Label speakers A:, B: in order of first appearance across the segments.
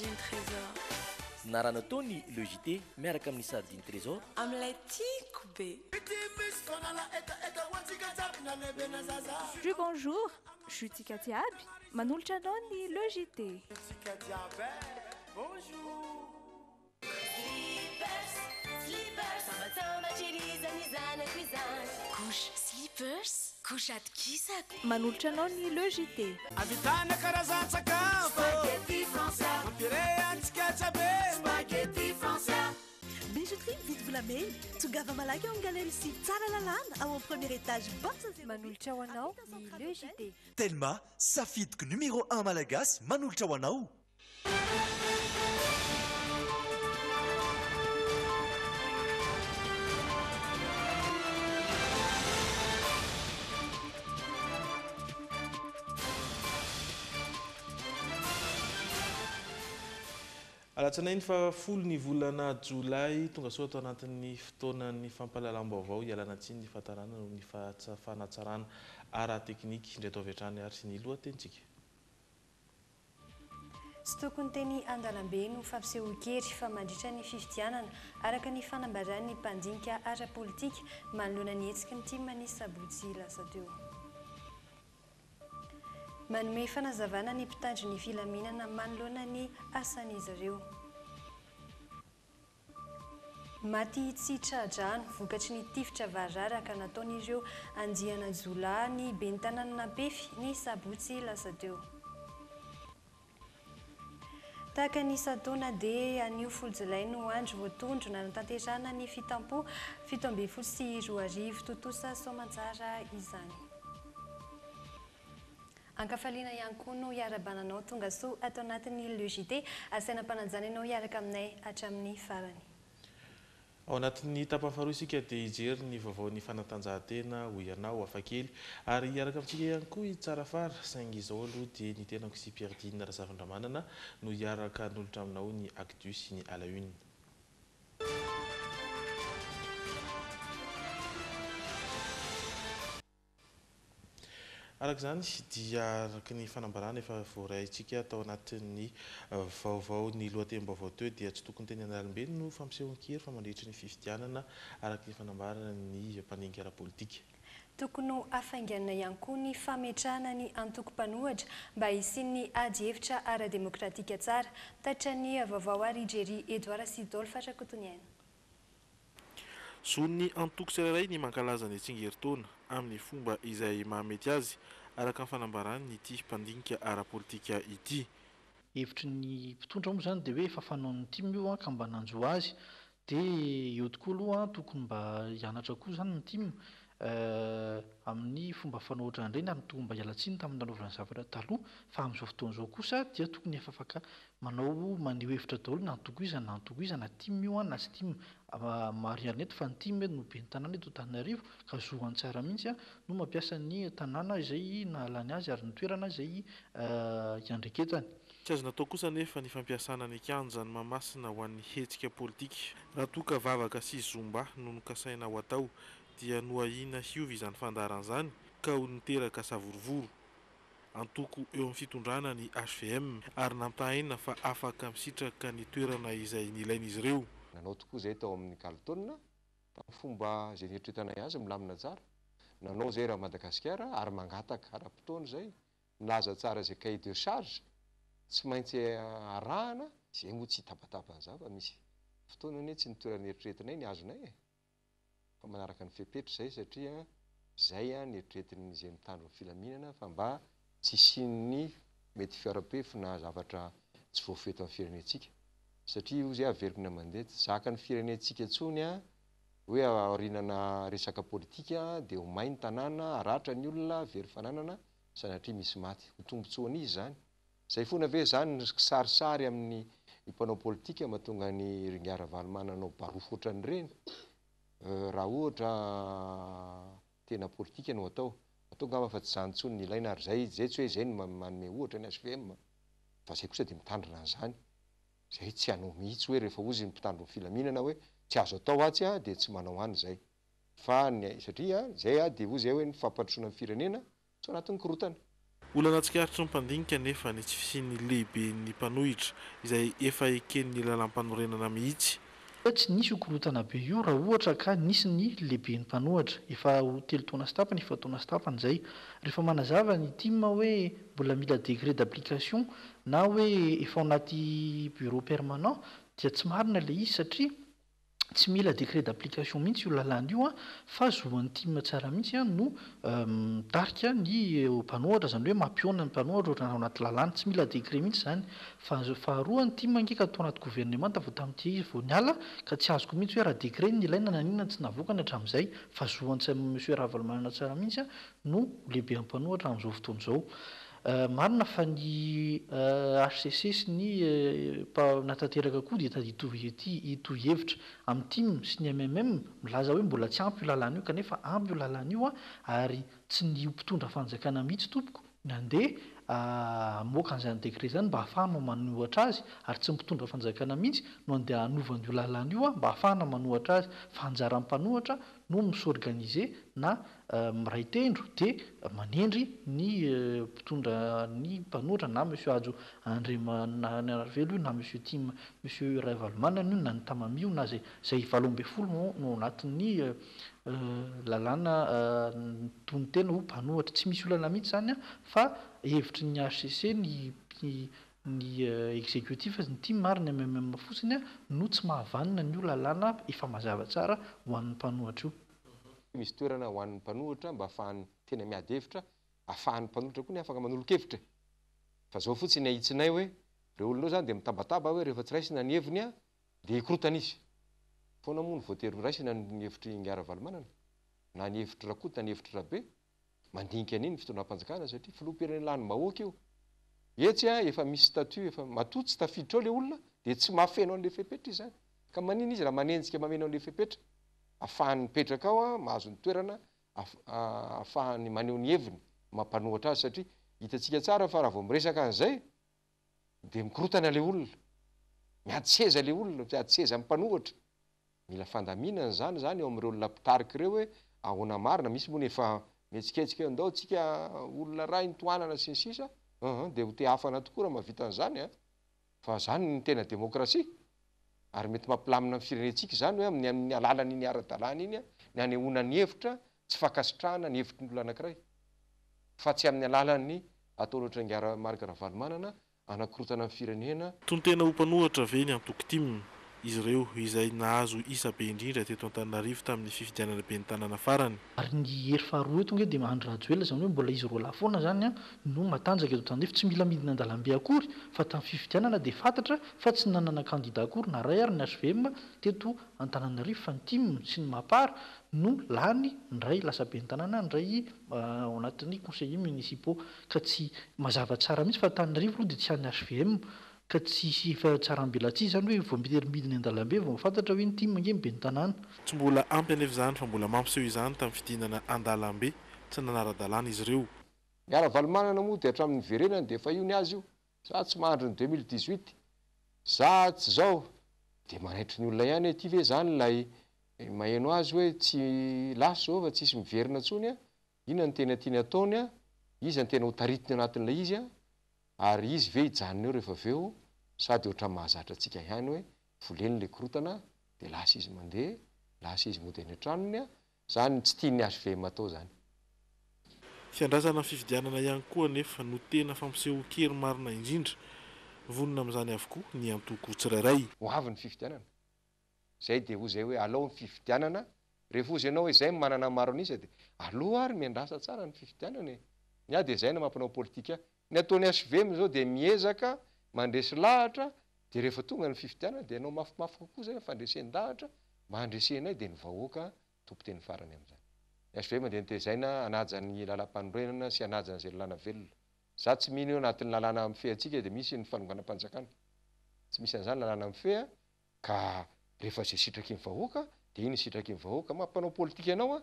A: Sardine Trésor.
B: Narana Tony le JT miaraka amin'ny Sardine Trésor
A: Amin'ilay tiako be.
C: Bonjour, je suis Tika Tiaby, manolotra anao ny le JT.
A: Bonjour.
D: Couche slippers, couchate kisaka.
C: Manolotra anao ny le JT.
E: Avitana karazan-tsakafo
A: Spaghetti français.
E: mampirehantsika tsabe
A: Spaghetti français.
F: Bijouterie vite vous la mail. Tongava malaky ao galerie sy tsara lalàna ao amin'ny premier étage basa
C: Manolotra ho anao ny le JT.
G: Telma safidiko numéro 1 malagasy manolotra ho anao.
H: Alatsanainy fa folo ny volana Jolay tonga soa atao anatin'ny fotoanan'ny fampahalalam-baovao ialana tsiny ny fahatarana no ny fanatsarana ara-teknika indray atao avy hatrany ary sy ny lohatenitsika.
I: Sy tokony teny an-dalambe no fampisehoan-kery fa mandritra ny fifidianana araka ny fanambarany ny mpandinika ara-politika manoloana ny hetsika ny tima ny sabotsy lasa teo. Manome fanazavana ny mpitandro ny filaminana manoloana ny asan'izy ireo. Maty tsy tradrano vokatry ny tifitra vararaka nataon'ireo andiana Jola ny ben'ny tanàna Nampefy ny sabotsy lasa teo. Tahaka ny isan-taona dia anio folo Jolay no andro voatondro nanatanterahana ny fitampo 17 totosa soamantsara izany. Ankafaliana ihany koa no iarabananao tonga soa atao anatin'ny le JT asainam-pananjana ianao iaraka aminay hatramin'ny farany.
H: Ao anatin'ny tapany faharoa isika dia hijery ny vaovaon'ny fanatanjahantena ho ianao hafakely ary iaraka amintsika ihany koa tsara fara saingy izao aloha dia ny tenako sy Pierdine Razavindramanana no iaraka nolotra aminao ny actu sy ny à la une. Araka izany dia araka ny fanambarana efa voaraintsika tao anatin'ny vaovao ny lohatenim-baovao teo dia tsy tokony teny an-dalambe no fampisehoan-kery fa mandritra ny fifidianana araka ny fanambarana ny mpandinika ara-politika.
I: Tokony ho afainganana ihany koa ny fametrahana ny antoko-panohatra mba hisian'ny ady hevitra ara-demokratika tsara tatra ny vaovao ary ijery Edouard Sidol Fatrakotoniaina.
H: Zon'ny antoko tsirairay ny mankalaza ny tsingeritaona amin'ny fomba izay mahamety azy araka ny fanambarany ity mpandinika ara-politika ity.
J: Hevitry ny mpitondra moa zany dia hoe efa fanaon'ny tima io ka mba nanjo azy dia eo tokoa aloha tokony mba hianatra koa zany ny tima amin'ny fomba fanohitra indreny ary tokony mba hialatsiny tamin'ny nanaovana zavatra taloha fa amin'izao fotoan'izao kosa dia tokony efa afaka manao maneho hevitra daholo na antoko iza na tima io na sy tima mariana eto fa ny tima no be ny tanàna eto Antananarivo ka zohany tsara mihitsy no mampiasa ny tanàna izay nahalany azy ary ny toerana izay iandreketany.
H: Tsy azo natao kosa nefa ny fampiasana ny kianjany mamasina ho an'ny hetsika politika raha toa ka vavaka sy zomba no nokasaina ho atao dia noahina hiovy izany fandaran'izany ka ho niteraka savorovoro. Antoko eo amin'ny fitondrana ny HVM ary nampahina fa afaka misitraka ny toerana izay nilain'izy ireo.
K: Nanao tokoa izay tao amin'ny Kalitona tamin'ny fomba izay nieritreretana azy milamina tsara. Nanao izay raha Madagasikara ary mangataka ara-potoana izay milaza tsara izay cahier de charge tsy maintsy arahana izay moa tsy tapatapany za fa misy fotoana anie tsy nitoerana eritreretinay ny azonay fa manaraka ny fepetra izay satria izay nieritreretin'izay mitandro ny filaminana fa mba tsy sin'ny mety fiara-pefina zavatra tsy voafeto amin'ny firenentsika satria io izay averina mandeha zaka ny firenentsika intsony hoe aorinana resaka politika dia ho mainy tanàna aratra ny olona very fananana sanatria misy maty ho tombontsoana izy zany. Zay foana ve zany sarisary amin'ny mpanao politika mahatonga ny ringara valomananao barofo ohatran'ireny raha ohatra tena politika no atao mahatonga fa tsy zany intsony ny ilaina ary zay tsy hoe izay no manome ohatra ny HVM fa zay kosa dia mitandrina an'izany zay tsy hanao mihitsy hoe rehefa ozy ny mpitandro ny filaminana hoe tsy azo atao atsy dia tsy manao any zay fa satria zay dia ozy hoe ny fampandrosoana ny firenena tsy anatin'ny korotana.
H: olana tsikaritra ny mpandinika nefa ny tsy fisian'ny lehibe ny mpanohitra izay efa eken'ny lalam-panorenana mihitsy.
J: Tsy nisy okorotana be io raha ohatra ka nisy ny lehibe ny mpanohatra efa ho 3 taona sy tapany efa taona sy tapany zay rehefa manazava ny team hoe mbola mila décret d'application na hoe efa ao anaty bureau permanent dia tsy marina le izy satria tsy mila décret d'application mihitsy io lalàna io fa zoan'ny team tsara mihitsy no mitarika ny mpanohatra zany hoe mampiona ny mpanohatra ohatrany ao anaty lalàna tsy mila décret mihitsy zany fa faharoa ny team angeka atao anaty gouvernement vao tamin'ity izy vao niala ka tsy azoko mihitsy hoe raha décret ny ilaina na ninona tsy navokany hatramin'izay fa zoantsy monsieur Ravalomanana tsara mihitsy no lehibe mpanohatra amin'izao fotoana izao. Marina fa ny HCC sy ny natanteraka koa dia tady hitovy hevitra amin'ny team sy ny MMM milaza hoe mbola tsy ampy io lalàna io kanefa ampy io lalàna io ary tsy ny mpitondra fanjakana mihitsy tompoko nandeha moka an'izany décret zany mba ahafahana manohatra azy ary tsy mpitondra fanjakana mihitsy no andeha hanovan'io lalàna io mba ahafahana manohatra azy fa anjara mpanohatra no misorganize na miray tendro dia manendry ny mpitondra ny mpanohatra na monsieur Ajo Andriamanarivelo na monsieur Tim monsieur Ravalomanana io na ny Tamamio na zay 20 no anatin'ny lalàna tonontena ho mpanohatra tsy misy olana mihitsy zany fa hevitry ny HCC ny exécutif ny team marina MMM fotsiny no tsy mahavanina ny io lalàna efa mazava tsara ho an'ny mpanohatra io.
K: Misy toerana ho an'ny mpanohatra mba ahafahany tena miady hevitra ahafahan'ny mpanohitra koa ny afaka manolokevitra fa zao fotsiny ahitsinay hoe reo olonao zany dia mitabataba hoe rehefa tsy raisina ny heviny dia hikorotana izy foana moa ny voatery miraisina ny hevitry Ngaravalomanana na ny hevitry Rakota na ny hevitry Rabe mandinika an'iny fitondram-panjakana satria filoham-pirenena lany mahoaka io etsy efa misy statut efa matoa tsy tafiditra ao le olona dia tsy mahafeno an'le fepetra izy zany ka manina izy raha manenjika mameno an'le fepetra ahafahany mipetraka ao mahazo ny toerana ahafahany maneho ny heviny mampanohatra azy satria hitantsika tsara fa raha vao miresaka an'izay dia mikorotana le olona miady seza le olona miady seza mpanohatra mila fandaminana zany eo amin'ireo olona mpitarika ireo hoe ahoana marina misy moa nefa mihetsiketsika ndao tsika olona ray nitoanana sy ny sisa dia ho te hafana tokoa raha mahavita an'izany fa zany ny tena demokrasia ary mety mampilamina amin'ny firenentsika zany hoe amin'ny alalan'iny ara-dalàna iny ny anehoana ny hevitra tsy fakasitrahana ny hevitry ny olona anankiray fa tsy amin'ny alalan'ny ataony ohatra Marc Ravalomanana anakorotana amin'ny firenena.
H: Tonontena ho mpanohatra ve ny antoko team izy ireo izay nahazo isa be indrindra teto Antananarivo tamin'ny fifidianana be ny tanàna farany.
J: Ary ny hery faharoa eto nge dia mahandro rajoela zany hoe mbola izy roa lafoana zany no matanjaka eto Antananarivo tsy mila midina an-dalambe akory fa tamin'ny fifidianana dia fantatra fa tsy nanana kandida akory na ray ary ny HVM teto Antananarivo fa ny team sy ny mapara no lany ndray lasa be ny tanàna ndray ao anatin'ny conseillers municipaux ka tsy mazava tsara mihitsy fa Antananarivo aloha dia tsy an'ny HVM ka tsy fa tsara mbelatsy zany hoe vao midina an-dalambe vao fantatra hoe ny team nge be ny tanàna.
H: Tsy mbola ampy anefa izany fa mbola mampiseho izany tamin'ny fidinana an-dalambe tsy nanara-dalàna izy ireo.
K: Ngaravalomanana moa dia hatramin'ny verenany dia efa io ny azy io za tsy mahandro ny 2018 za tsy zao dia manaitry ny olona ihany ety ve zany lay maheno azy hoe tsy laso zao fa tsisy miverina ntsony inona ny tena tiany ataony izy ny tena ho taritiny anatin'ilay izy ary izy ve hijanona eo rehefa aveo sady ohatran'ny mahazatra antsika ihany hoe voleny le korotana dia lasa izy mandeha lasa izy mody any an-tranony zany tsy tiany HVM atao zany.
H: Fiandrasana fifidianana ihany koa nefa no tena fampiseho-kery marina indrindra vonona amin'izany avokoa ny antoko tsirairay.
K: Ho avy ny fifidianana zay dia ho zay hoe alao ny fifidianana rehefa ozy ianao hoe zay manana maro an'isa dia aloha ary miandrasa tsara ny fifidianana ny dia zay na mampanao politika ny ataony HVM zao dia miezaka mandresy lahatra dia rehefa tonga ny fifidianana dia anao mafimafy kokoa zay fandreseny-dahatra mba handresenay dia ny vahoaka tompoteny farany amin'izany. HVM dia nitezaina anajany lalam-panorenana sy anajany zay lalàna velona za tsy mino eo anatin'ny lalàna amin'ny feantsika dia misy ny fanonganam-panjakana tsy misy an'izany lalàna amin'ny fea ka rehefa zay sitraky ny vahoaka dia iny sitraky ny vahoaka mampanao politika ianao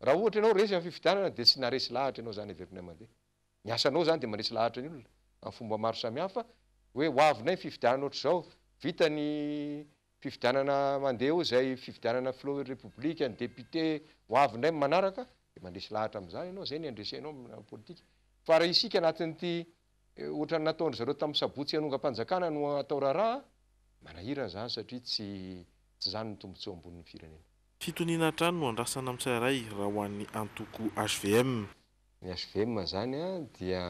K: raha ohatra ianao resy amin'ny fifidianana dia tsy naresy lahatra ianao zany everina mandeha ny asanao zany dia maresy lahatra ny olona amin'ny fomba maro samihafa hoe ho avinay fifidianana ohatr'izao vita ny fifidianana mandeha eo zay fifidianana flot république ny député ho avinay manaraka dia mandresy lahatra amin'izany ianao zay ny andresenao amin'ny politika fa raha isika anatin'ity ohatra ny nataondry zareo tamin'ny sabotsy anonga-panjakana no atao raharaha manahirana zany satria tsy zany ny tombontsoa ambonin'ny firenena.
H: Fitoniana trano no andrasana amin'ny tsirairay raha ho an'ny antoko HVM.
K: Ny HVM zany a dia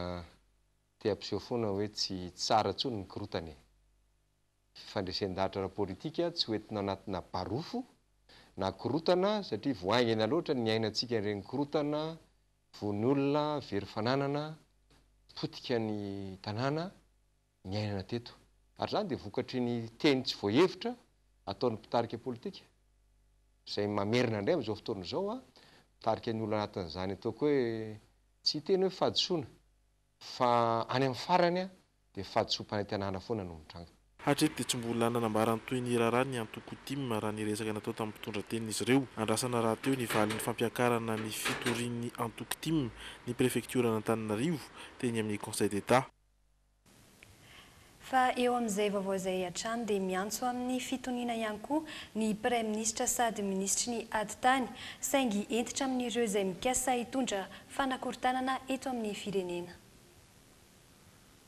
K: te-ampiseho foana hoe tsy tsara intsony ny korotany. Fandresen-dahatra politika tsy hoentina anatina barofo na korotana satria voaingana loatra ny ainantsika ireny korotana, von'ny olona, very fananana, potika ny tanàna, ny ainana teto. Ary zany dia vokatry ny teny tsy voahevitra ataon'ny mpitarika politika. Izay mamerina indray amin'izao fotoana izao a, mitarika ny olona anatin'izany ataoko hoe tsy teny hoe fahadisoana fa any amin'ny farany a dia fahadisom-panantenana foana no mitranga.
H: Hatreto dia tsy mbola nanambarany toy ny raharaha ny antoko TIM raha ny resaka natao tamin'ny mpitondra tenin'izy ireo. Andrasana raha teo ny valin'ny fampiakarana ny fitorian'ny antoko TIM ny prefektura n'Antananarivo teny amin'ny Conseil d'État.
I: Fa eo amin'izay vaovao izay hatrany dia miantso amin'ny fitoniana ihany koa ny Praiministra sady Ministry ny ady tany saingy entitra amin'ireo izay mikasa hitondra fanakorontanana eto amin'ny firenena.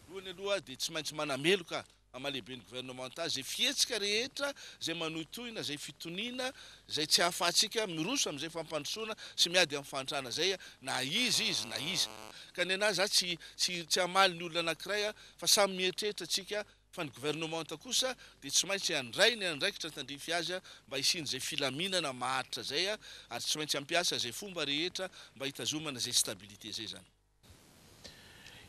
L: Lohany aloha dia tsy maintsy manameloka amalehiben'ny gouvernemental zay fihetsika rehetra zay manohitohina zay fitoniana zay tsy hahafahantsika miroso amin'izay fampandrosoana sy miady amin'ny fantrana zay na izy na izy ka ny anazy za tsy hamaly ny olona anankiray fa samy mieritreritra atsika fa ny gouvernementa kosa dia tsy maintsy handray ny andraikitra tandrify azy mba hisiny zay filaminana maharitra zay ary tsy maintsy hampiasa zay fomba rehetra mba hitazomana zay stabilité zay zany.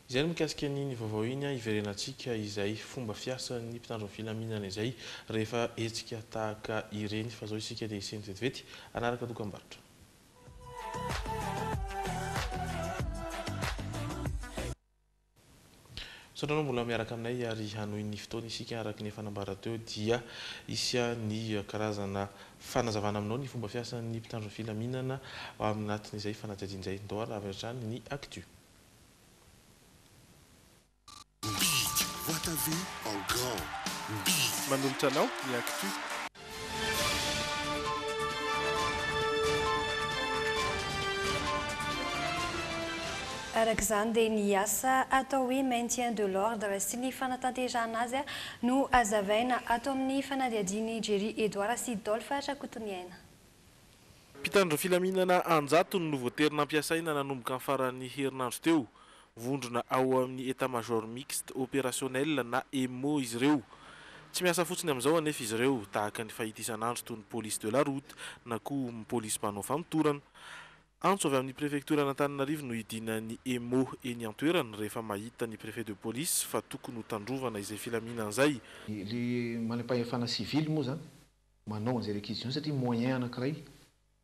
H: Izay no mikasika ny vaovao iny iverenantsika izay fomba fiasan'ny mpitandro filaminana izay rehefa hetsika tahaka ireny fa zao isika dia iseny vetivety anaraka dokam-barotra. Sondrano mbola miaraka aminay ary hanohy ny fotoana isika araka ny fanambara teo dia isy ny karazana fanazavana aminao ny fomba fiasan'ny mpitandro filaminana aminatin'izay fanajajin'izay ndao ary avy hatrany ny actu.
M: Vois ta vie en grand.
N: Manolotra anao ny actu.
I: Araka izany dia ny asa atao hoe maintien de l'ordre sy ny fanatanterahana azy no azavaina atao amin'ny fanadihadian'i Jerry Edouard sy Dolphe Rakotoniaina.
H: Mpitandro filaminana anjato no voaterina ampiasaina nanomboka amin'ny faran'ny herinandro teo. Vondrona ao amin'ny état-major mixte opérationnel na EMO izy ireo. Tsy miasa fotsiny amin'izao anefa izy ireo tahaka ny fahita isan'andro toy ny police de la route na koa ny police mpanao famotorana. Antso avy amin'ny prefecture n'Antananarivo no hidina ny EMO eny an-toerana rehefa mahita ny préfet de police fa tokony ho tandrovana izay filaminana izay.
J: Le manam-pahefana civil moa zany manao an'izay réquisition satria moyen anankiray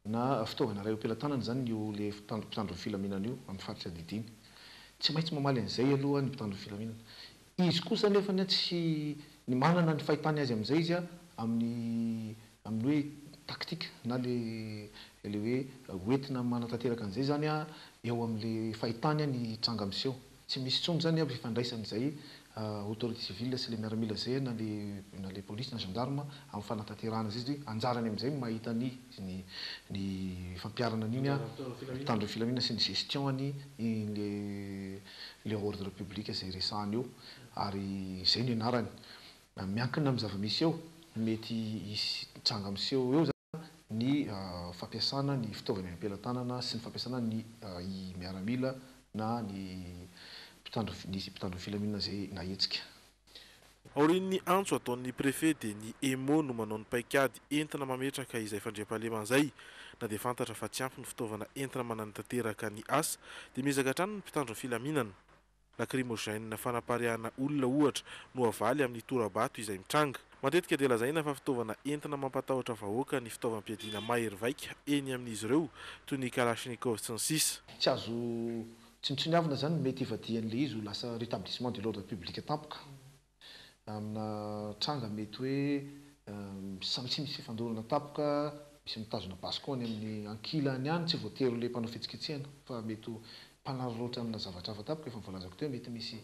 J: na fitaovana iray am-pelantanana zany io le mpitandro filaminana io amin'ny faritra didiny. Tsy maintsy mamaly an'izay aloha ny mpitandro filaminana. Izy kosa nefa tsy ny manana ny fahitany azy amin'izay izy amin'ny hoe taktika na le hoe hoentina manatanteraka an'izay zany eo amin'le fahitany ny tranga miseho. Tsy misy tsony zany fifandraisan'izay autorité civile sy le miaramila zay na le police na gendarme amin'ny fanatanterahana zay anjarany amin'izay mahita ny fampiarana an'iny mpitandro filaminana sy ny gestion le ordre public zay resahany eo ary zay ny anarany miankina amin'ny zava-misy eo mety hisy tranga miseho eo zany ny fampiasana ny fitaovana am-pelantanana sy ny fampiasana ny miaramila na ny mpitandro filaminana zay nahetsika.
H: Aorian'ny antso ataon'ny préfet dia ny EMO no manao ny paikady entina mametraka izay fandriam-pahalemana izay na dia fantatra fa tsy ampy ny fitaovana entina mananatanteraka ny asa dia miezaka hatrany ny mpitandro filaminana. Lacrymogène fanapariahana olona ohatra no avaly amin'ny torabato izay mitranga. Matetika dia lazaina fa fitaovana entina mampatahotra vahoaka ny fitaovam-piadiana mahery vaika eny amin'izy ireo toy ny Kalachnikov sy ny sisa.
J: Tsy azo tsinotsiniavana zany mety ivadian'le izy ho lasa rétablissement de l'ordre public tampoka. Amina tranga mety hoe samy tsy misy fifandorana tampoka, misy mitazona baskony amin'ny ankilany ihany tsy voatery le mpanao fihetsiketsehana fa mety mpanary loatra amina zavatra hafa tampoka efa voalazako teo mety misy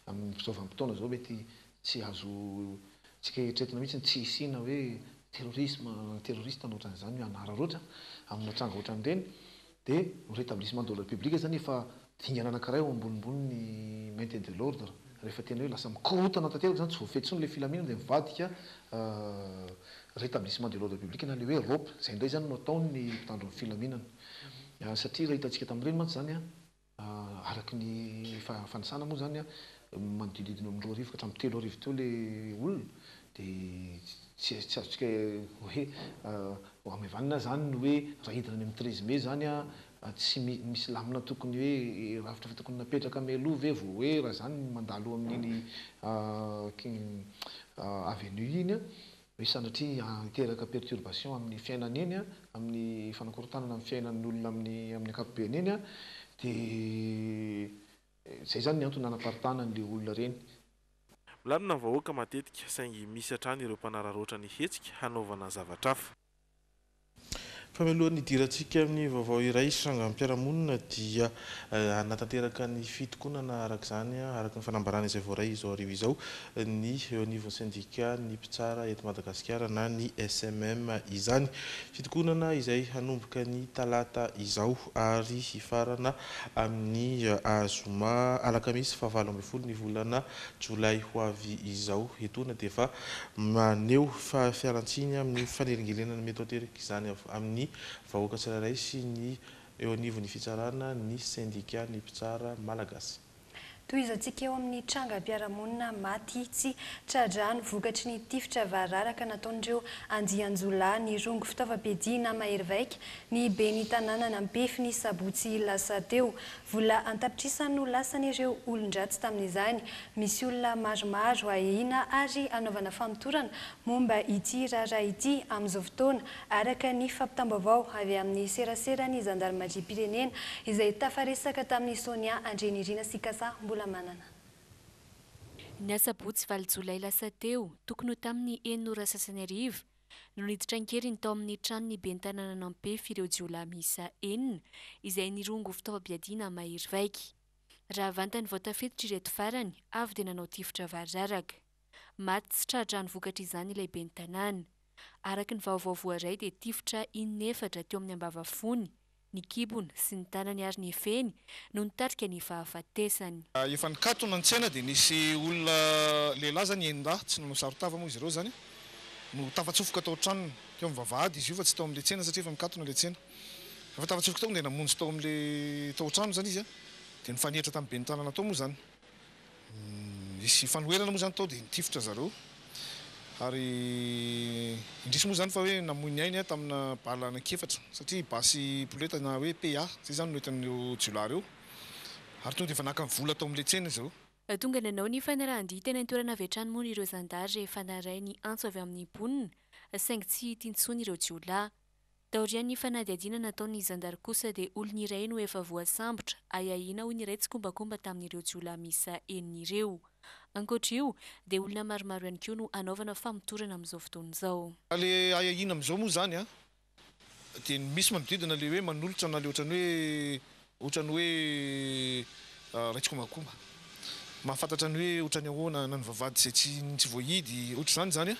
J: amin'ny fitaovam-potoana zao mety tsy azo tsika eritreretina mihitsy tsy isina hoe terroriste ohatran'izany anara loatra amina tranga ohatran'ireny dia rétablissement de l'ordre public zany efa dingana anankiray eo ambonimbony ny maintien de l'ordre rehefa tena hoe lasa mikorotana tanteraka zany tsy voafetsony le filaminana dia mivadika rétablissement de l'ordre public na le hoe rope zay indray zany no ataony ny mpitandro ny filaminana satria raha hitantsika tamin'ireny mantsy zany araky ny fanasana moa zany manodididina amin'ny 2 arivo ka hatramin'ny 3 arivo teo le olona dia tsy azontsika hoe amevanina zany no hoe raha hidina any amin'ny 13 mai zany tsy misy lamina tokony hoe ravitra fa tokony napetraka mialoha ve vao hoe raha zany mandalo amin'iny avenue iny hoe sanatria hiteraka perturbation amin'ny fiainana eny amin'ny fanakorontanana amin'ny fiainan'ny olona amin'ny ankapobeny eny dia zay zany ny antony anaparitana n'le olona reny.
H: Milamina vahoaka matetika saingy misy hatrany ireo mpanararoatra ny hetsika hanaovana zavatra hafa. Famelohan'ny idirantsika amin'ny vaovao iray sangampiaramonina dia anatanteraka ny fitokonana araka izany araka ny fanambarana izay voaray izao arivo izao ny eo anivon'ny syndicat ny mpitsara eto Madagasikara na ny SMM izany fitokonana izay hanomboka ny talata izao ary hifarana amin'ny zoma alakamisy fahavalo ambin'ny folo ny volana jolay ho avy izao etona dia efa maneho fialantsiny amin'ny fanelingelenana mety aterika izany amin'ny vahoaka tsirairay sy ny eo anivon'ny fitsarana ny syndicat ny mpitsara malagasy.
I: Toizantsika eo amin'ny trangam-piaramonina maty tsy tradrano vokatry ny tifitra vararaka nataon'ireo andian-jolahy ny rongo fitaovam-piadiana mahery vaika ny ben'ny tanàna nampefy ny sabotsy lasa teo. Vola antapitrisany no lasan'ireo olon-dratsy tamin'izany. Misy olona maromaro ahihina ary anaovana fanotorana momba ity raharaha ity amin'izao fotoana araka ny fampitam-baovao avy amin'ny serasera ny zandarmaria-pirenena izay tafaresaka tamin'ny Sonia Andrenirina Sikasa
O: Ny asabotsy valo jolay lasa teo, tokony ho tamin'ny 9 sasany arivo, no niditra ankeriny tao amin'ny trano ny ben'ny tanàna nampefy ireo jiolahy miisa 9 izay nirongo fitaovam-piadiana mahery vaika. Raha vantany vao tafiditra ireto farany, avy dia nanao tifitra vararaka. Maty tsy tradrano vokatra izany ilay ben'ny tanàna. Araka ny vaovao voaray dia tifitra 4 teo amin'ny ambavafony, ny kibony sy ny tanany ary ny feny no nitarika ny fahafatesany.
P: Efa nikatona ny tsena dia nisy olona lehilahy zany endahy tsy nanao sarotava moa izy ireo zany no tafatsofoka tao tranony teo amin'ny vavahady izy io fa tsy tao amin'le tsena satria efa mikatona le tsena. Rehefa tafatsofoka tao dia namonjy tao amin'le tao trano zany izy dia nifanehitra tamin'ny ben'ny tanàna tao moa zany. Misy fanoherana moa zany tao dia nitifitra zareo. Ary indrisy moa zany fa hoe namoiny ainy tamina bala anankefatra satria basy poleta na hoe PA zay zany no hitan'ireo jiolahy reo ary tonga dia efa naka ny vola tao amin'le tsena izao.
O: Tonga nanao ny fanarahandi teny an-toerana avy hatrany moa ireo zandary rehefa naray ny antso avy amin'ny ponina saingy tsy tintsony ireo jiolahy. Taorian'ny fanadihadiana nataon'ny zandary kosa dia olona iray no efa voasambotra ahahina hoy ny iray tsy kombakomba tamin'ireo jiolahy miisa 9 ireo. Ankoatra io dia olona maromaro ihany koa no anaovana famotorana amin'izao fotoana izao.
P: Le ahahina amin'izao moa zany dia misy manodidina le hoe manolotra na le ohatrany hoe raitsy kombakomba. Mahafantatra ny hoe ohatrany ahoana na ny vavahady izay tsy voahidy ohatr' zany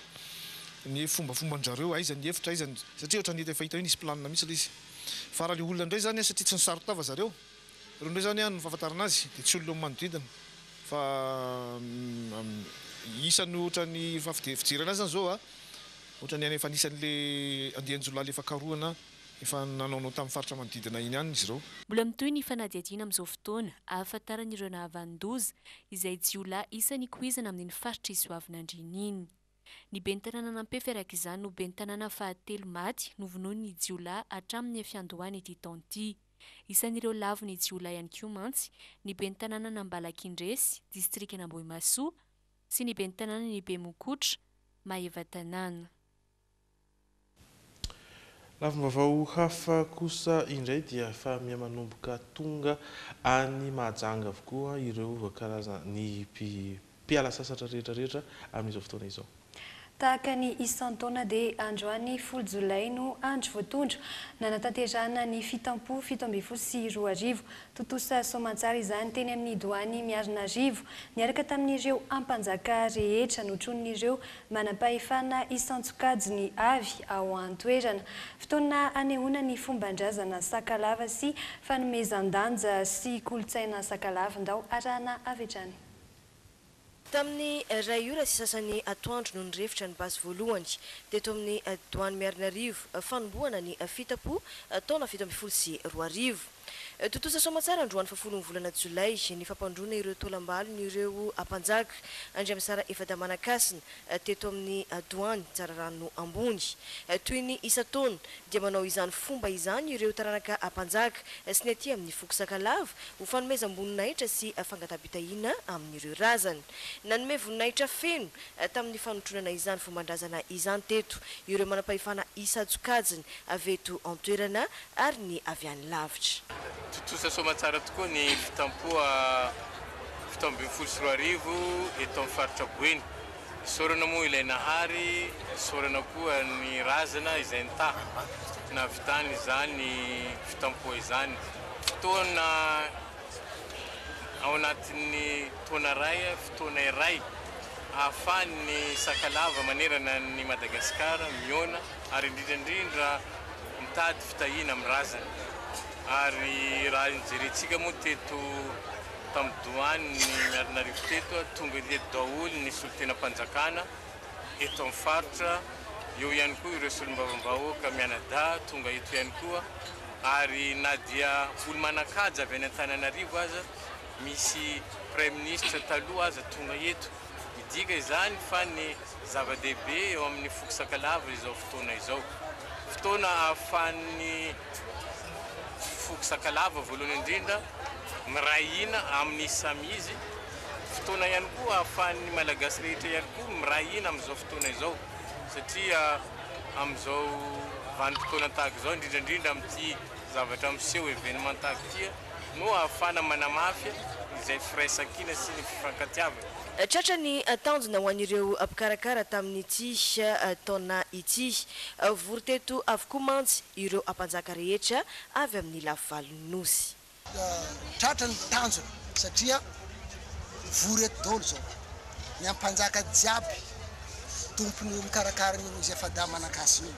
P: ny fombafomban-jareo aizany efitra aizany satria ohatrany efa hita hoe nisy planina misy izy. Fa raha le olona indray zany satria tsy nisarotava zareo. Ireo indray zany ny fahafantarana azy dia tsy olona manodidina. Fa isany ohatrany fijerana azy zany zao ohatrany efa anisan'le andian-jolahy efa karohana efa nanaonao tamin'ny faritra manodidina iny ihany izy ireo.
O: Mbola mitohy ny fanadihadiana amin'izao fotoana ahafantaran'ireo nahavandoza izay jiolahy isan'ny koizana amin'ny faritra Isoavinandriana iny. Ny ben'ny tanàna nampefy araka izany no ben'ny tanàna fahatelo maty novonoiny ny jiolahy hatramin'ny fiandohany ity taona ity. Isan'ireo lavo ny jiolahy ihany koa mantsy ny ben'ny tanàna n'Ambalakindresy, distrikta n'Ambohimasoa sy ny ben'ny tanàna ny Bemokotra, Maevatanàna.
H: Lavim-baovao hafa kosa indray dia efa miha-manomboka tonga any Mahajanga avokoa ireo karazana ny mpiala sasatra rehetrarehetra amin'izao fotoana izao.
I: tahaka ny isan-taona dia androany folo jolay no andro voatondro nanatanterahana ny fitampo 7 totosa soamantsara izany teny amin'ny doany miarina rivo niaraka tamin'ireo ampanjaka rehetra notron'ireo manam-pahefana isan-tsokajiny avy ao an-toerana fotoana anehoana ny fomban-drazana sakalava sy fanomezan-danja sy kolotsaina sakalava ndao arahana avy hatrany.
Q: Tamin'ny ray ora sy sasany atoandro no nirefitra ny basy voalohany teto amin'ny doany Miarinarivo fanombohana ny fitapo taona 2024. Totosa soamantsara androany 10 volana Jolay ny fampandroana ireo tolam-baly ny ireo ampanjaka Andriamsara Efadamanakasina teto amin'ny doany Tsararano ambony toy ny isa-taona dia manao izany fomba izany ireo taranaka ampanjaka sy ny aty amin'ny foko sakalava ho fanomezam-boninahitra sy fangataham-pitahiana amin'ireo razana nanome voninahitra feno tamin'ny fanotronana izany fomban-drazana izany teto ireo manam-pahefana isa-tsokajiny avy eto an-toerana ary ny avy any lavitra.
R: Totosa soamantsara tokoa ny fitampoa 724 eto amin'ny faritra Boeny. Sorana moa ilay nahary, sorana koa ny razana izay nitaha navitany izany fitampoa izany. Fotoana ao anatin'ny taona ray, fotoana iray ahafahan'ny sakalava manerana ny Madagasikara miona ary indrindra mitady fitahiana amin'ny razana. Ary raha nijerentsika moa teto tamin'ny doany ny Miarinarivo teto tonga eto daholo ny solon-tenam-panjakana eto amin'ny faritra eo ihany koa ireo solom-bavam-bahoaka mianada tonga eto ihany koa ary na dia olo manan-kaja avy any Antananarivo aza misy Premier Ministre taloha aza tonga eto midika izany fa ny zava-dehibe eo amin'ny foko sakalava izao fotoana izao fotoana ahafahan'ny foko sakalava voalohany indrindra mirahina amin'ny samizy fotoana ihany koa ahafahan'ny malagasy rehetra ihany koa mirahina amin'izao fotoana izao satria amin'izao vanim-potoana tahaka izao indrindra amin'ity zavatra miseho événement tahaka ity no ahafahana manamafy izay firaisan-kina sy ny fifankatiavana.
Q: Tratra ny tanjona ho an'ireo mpikarakara tamin'ity taona ity vory teto avokoa mantsy ireo ampanjaka rehetra avy amin'ny lafivalon'ny nosy.
S: Tratra ny tanjona satria vory eto daholo zao ny ampanjaka jiaby tompony mikarakara ny Izy Efadamanakasina io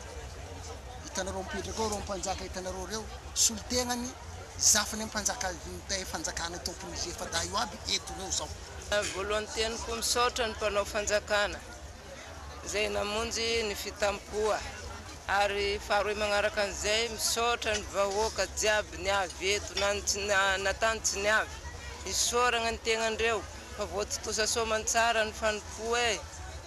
S: hitanareo mipetraka ao reo ampanjaka hitanareo reo solotenany zafiny ampanjaka fanjakana tompony Izy Efada io aby eto reo zao.
T: Voalohany teniko misaotra ny mpanao fanjakana izay namonjy ny fitampoa ary faharoa magnaraka an'izay misaotra ny vahoaka jiaby ny avy eto natany tsy ny avy isoragna ny tegnandreo fa voatotosa soamantsara ny fanompoa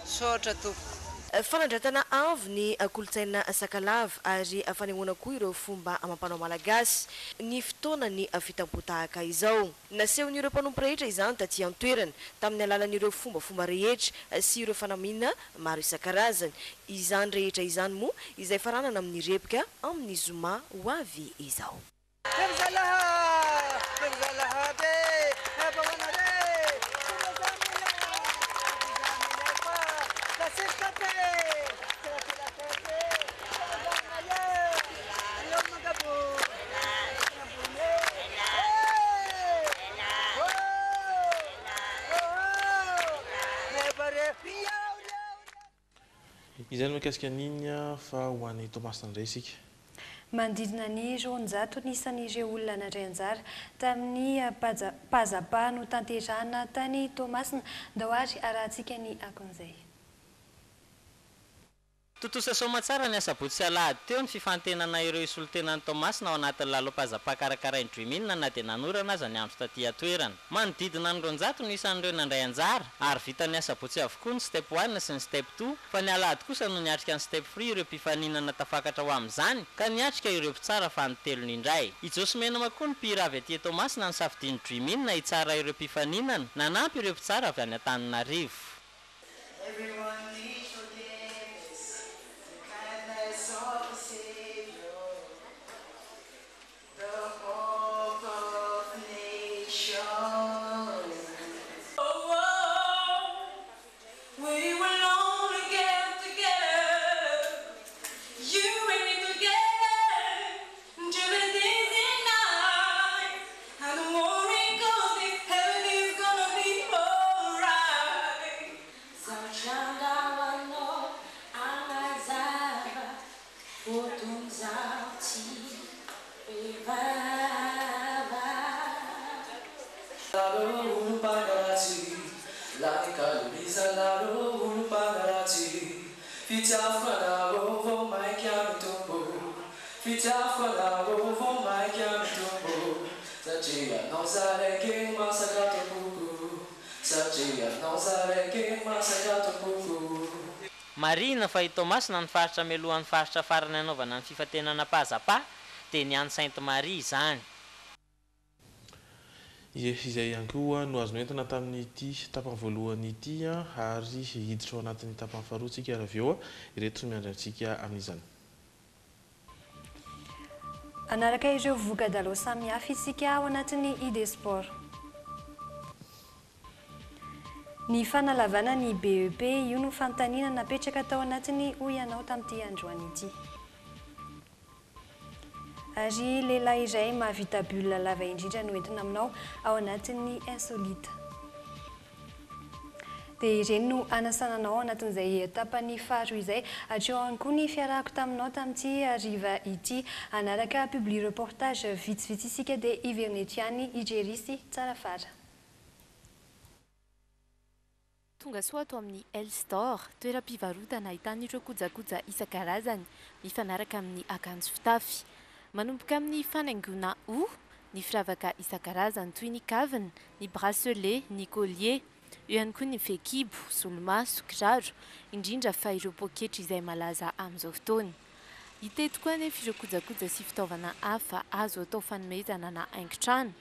T: misaotra tompo.
Q: Fanandratana avy ny kolotsaina sakalava ary fanehoana koa ireo fomba amam-panao malagasy ny fotoana ny fitampo tahaka izao. Nasehon'ireo mpanompo rehetra izany taty an-toerana tamin'ny alalan'ireo fombafomba rehetra sy ireo fanamina maro isan-karazany. Izany rehetra izany moa izay faranana amin'ny repika amin'ny zoma ho avy izao.
H: Izany mikasika an'iny fa ho an'ny Tomas Nandray isika.
I: Mandidina ny 200 nisan'ireo olona nandray anjara tamin'ny pazapa no tanterahana tany Tomasina ndao ary arahantsika ny akon'izay.
U: Totosa soamantsara ny asabotsy alahady teo ny fifantenana ireo isolontenan'ny Tomasina ao anatin'ny lalao-pazapa karakarain'ny Dreamina na dia nanorana aza ny andro taty atoerana. Manodidina ny 200 no isan'ireo nandray anjara ary vita ny asabotsy avokoa ny step 1 sy ny step 2 fa ny alahady kosa no niatrika ny step 3 ireo mpifaninana tafakatra ho amin'izany ka niatrika ireo mpitsara fa nytelony indray. Ijosomena makoa ny mpihira avy aty Tomasina ny safidian'ny Dreamina hitsara ireo mpifaninana nanampy ireo mpitsara avy any Antananarivo.
A: We will only get
U: marina fa i tomasina ny faritra melohan'ny faritra farany anaovana ny fifatenana pazapa dia ny any sainte marie izany.
H: Izay ihany koa no azonao entana tamin'ity tapany voalohany ity ary hiditra ao anatin'ny tapany faharoa tsika raha avy eo ireto no miandrantsika amin'izany.
I: Anaraka ireo voka-dalao samihafa isika ao anatin'ny ID Sport. Ny fanalavana ny BEP io no fanontaniana napetraka tao anatin'ny Oianao tamin'ity androany ity. Ary lehilahy iray mahavita bulle lava indrindra no entina aminao ao anatin'ny insolite. Dia ireny no anasananao ao anatin'izay tapany faharoa izay hatreo ihany koa ny fiarahako taminao tamin'ity hariva ity anaraka publie reportage vitsivitsy isika dia ivernetiany ijerisy tsara fara.
O: Tonga soa ato amin'ny L-Store, toeram-pivarotana ahitana ireo kojakoja isan-karazany mifanaraka amin'ny akanjo fitafy. Manomboka amin'ny fanaingona hoho, ny firavaka isan-karazany toy ny kavina, ny bracelet, ny collier, eo ihany koa ny fehikibo, solomaso, kiraro, indrindra fa ireo poketra izay malaza amin'izao fotoana. Hita eto koa anefa ireo kojakoja sy fitaovana hafa azo atao fanomezana na haingon-trano,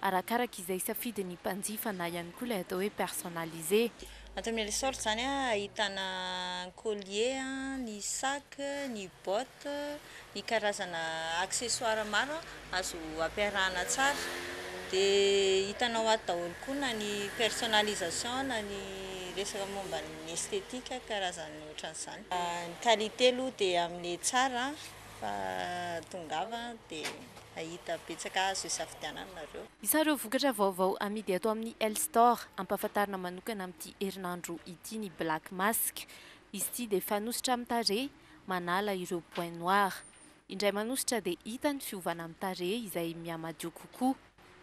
O: arakaraka izay safidin'ny mpanjifa na ihany koa ilay atao hoe personnalisé.
B: Ato amin'ny L-Store zany ahitana collier, ny sac, ny botte, ny karazana accessoire maro azo ampiarahana tsara. Dia hitanao ato daholo koa na ny personnalisation na ny resaka momba ny estetika karazany ohatran'izany. Ny qualité aloha dia amin'ny tsara fa tongava dia ahita betsaka azo isafidiananareo.
O: Isareo vokatra vaovao amidy ato amin'ny L-Store, ampahafantarina manokana amin'ity herinandro ity ny Black Mask. Izy ity dia fanosotra amin'ny tarehy, manala ireo point noir. Indray manosotra dia hita ny fiovana amin'ny tarehy izay miamadio kokoa.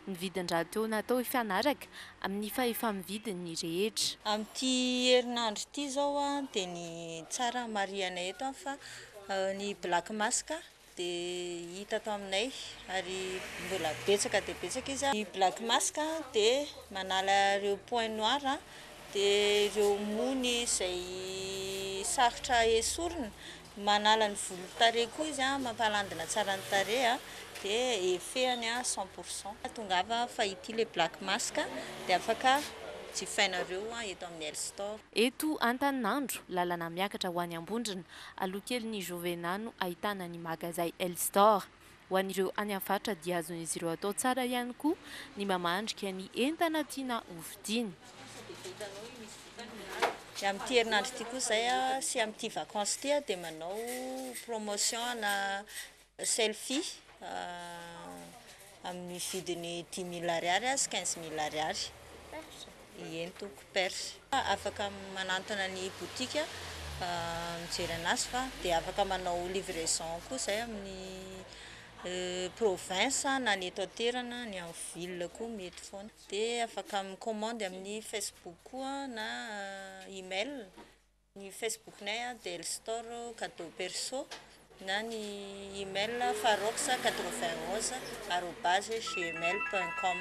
O: Ny vidin-draha teo natao ifanaraka amin'ny fahefa-mividin'ny rehetra.
B: Amin'ity herinandro ity zao dia ny tsara mariana eto fa ny Black Mask dia hita ato aminay ary mbola betsaka dia betsaka izy. Ny Black Mask dia manala ireo point noir dia ireo mony izay sarotra esorina, manala ny volo-tarehy koa izy mampalandina tsara ny tarehy dia efehany 100%. Tongava fa ity le Black Mask dia afaka jifainareo eto amin'ny L-Store.
O: Eto Antaninandro, lalana miakatra ho any Ambondrina, alokelin'ny Jovenano ahitana ny magazay L-Store. Ho an'ireo any amin'ny faritra dia azon'izy ireo atao tsara ihany koa ny mamandrika ny entana tiana hovidiana.
B: Amin'ity herinandro ity koa izay sy amin'ity vacances ity dia manao promotion na selfie amin'ny vidiny 10 000 ariary sy 15 000 ariary. Entoko perse. Afaka manantona ny botika mijery anazy fa dia afaka manao livraison koa izay amin'ny province na ny eto an-toerana ny amin'ny ville koa mety foana. Dia afaka mikomandy amin'ny Facebook koa na email. Ny Facebooknay dia L-Store cadeau perso na ny email faroxa91@gmail.com.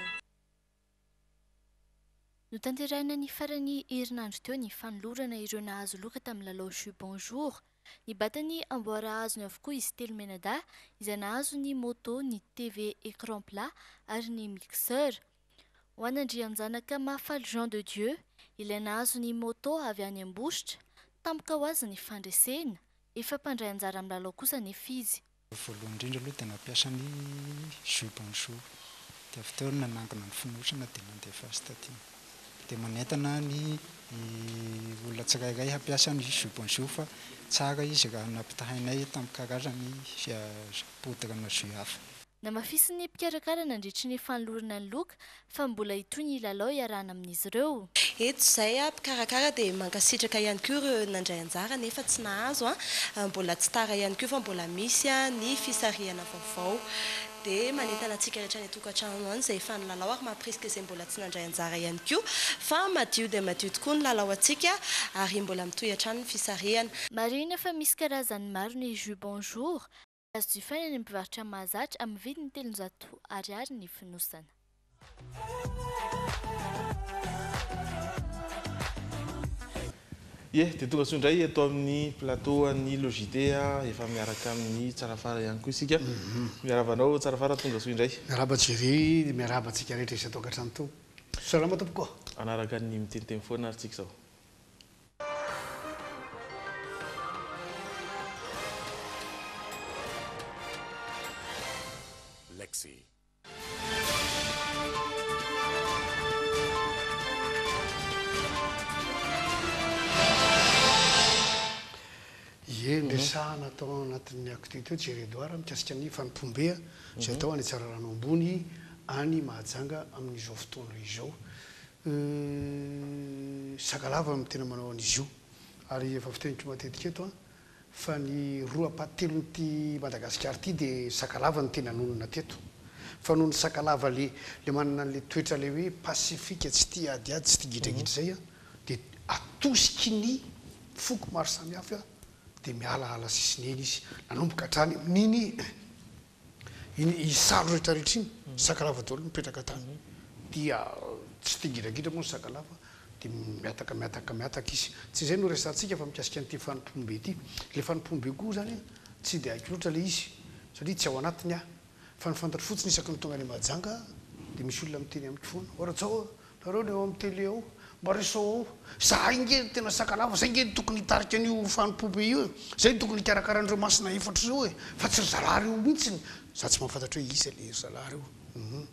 V: No tanterahina ny farany herinandro teo ny fanolorana ireo nahazo loka tamin'ny lalao Jeu Bonjour. Ny batany amboara azony avokoa izy telo menada izay nahazo ny moto, ny TV écran plat ary ny mixeur. Ho an'Andrianjanaka Mahafaly Jean de Dieu, ilay nahazo ny moto avy any Ambositra, tampoka ho azy ny fandresena, efa mpandray anjara amin'ny lalao kosa nefa izy.
W: Voalohany indrindra aloha dia nampiasa ny Jeu Bonjour. Dia avy teo nanangana ny fonosana dia nandeha fasta taty. Dia manentana ny olona tsirairay hampiasa ny Jeu Bonjour fa tsara izy raha nampitahainay tamin'ny karazany podrana jeu hafa.
V: Namafisy ny mpikarakara nandritry ny fanolorana ny loka fa mbola hitoy ny lalao iarahana amin'izy ireo.
Q: eto izay mpikarakara dia mankasitraka ihany koa ireo nandray anjara nefa tsy nahazo mbola tsy tara ihany koa fa mbola misy ny fisarihana vaovao dia manentana antsika rehetra ny tokantrano any izay efa nilalao ary mampirisika izay mbola tsy nandray anjara ihany koa fa madio dia madio tokoa ny lalao antsika ary mbola mitohy hatrany ny fisarihana.
V: Marina fa misy karazany maro ny jus bonjour azo jifaina ny mpivarotra mahazatra amin'ny vidiny 300 ariary ny fonosana.
H: Dia tonga soa indray atao amin'ny plateau ny Logité efa miaraka amin'ny Tsarafara ihany koa isika. Miaravanao Tsarafara tonga soa indray.
D: Miaraba Jiri, miaraba antsika rehetra izay tokantrano to. Salama tompoko.
H: Anaraka ny miteniteny foana ary tsika zao.
M: Lexi.
D: Ndresahana atao anatin'ny activité Jiri Edouard mikasika ny fanompombea izay atao any tsara rano ambony any Mahajanga amin'izao fotoana izao. Sakalava no tena manao an'izy io ary efa fiteniko matetika eto fa ny roa apatelon'ity Madagasikara ity dia sakalava no tena nonona teto. Fa noho ny sakalava le manana an'le toetra le hoe pasifika tsy tia adiady tsy tia gidragidra zay dia atosiky ny foko maro samihafa dia mialaala sisineny izy nanomboka hatrany amin'iny isalo rehetrarehetra iny sakalava daholo mipetraka tany dia tsy tia gidragidra moa ny sakalava dia miataka izy tsy izay no resantsika fa mikasika an'ity fanompombe ity. Le fanompombe koa zany tsy dia haiko loatra le izy satria tsy ao anatiny fa ny fantatro fotsiny isaky ny tonga any Mahajanga dia misy olona miteny amin'ny foana ohatrao nareo le ao amin'ny télé ao mba resao ao za inge tena sakalava zay inge tokony hitarika an'io fanompombe io zay tokony hikarakaran'ireo masina efatra zao fa tsy ry zalary io mihitsiny za tsy mahafantatra hoe iza le zalary io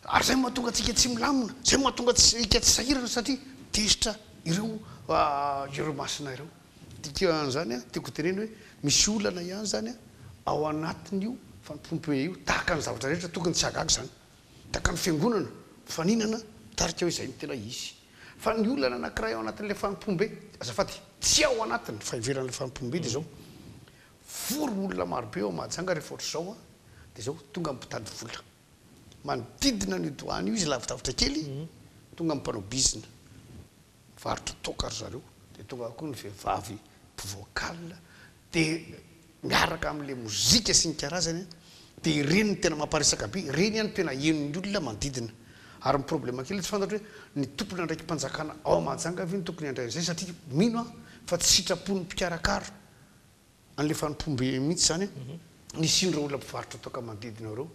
D: ary zay mahatonga atsika tsy milamina zay mahatonga ika tsy sahirana satria tesitra ireo masina ireo dikan'izany tiako teneny hoe misy olana ihany zany ao anatin'io fanompombe io tahaka ny zavatra rehetra tokony tsy agaga zany tahaka ny fiangonana faninana tarika hoe izay no tena izy fa ny olana anankiray ao anatin'le fanompombe azafady tsy ao anatiny fa iveran'le fanompombe dia zao vory olona marobe ao Mahajanga rehefa ohatr'izao dia zao tonga mitady vola manodidina ny douane io izy lavidavitra kely tonga mpanao bizina varotra toka ry zareo dia tonga koa ny vehivavy vocal dia miaraka amin'le mozika sy ny karazany dia ireny ny tena mamparesaka be ireny ihany tena henon'ny olona manodidina ary ny problème kely tsy fantatra hoe ny tompona ndraiky mpanjakana ao Mahajanga avy ny tokony andrain'izay satria mino fa tsy sitrapon'ny mpikarakara an'le fanompombe mihitsy zany ny sindro olona mpivarotra toka manodidina ireo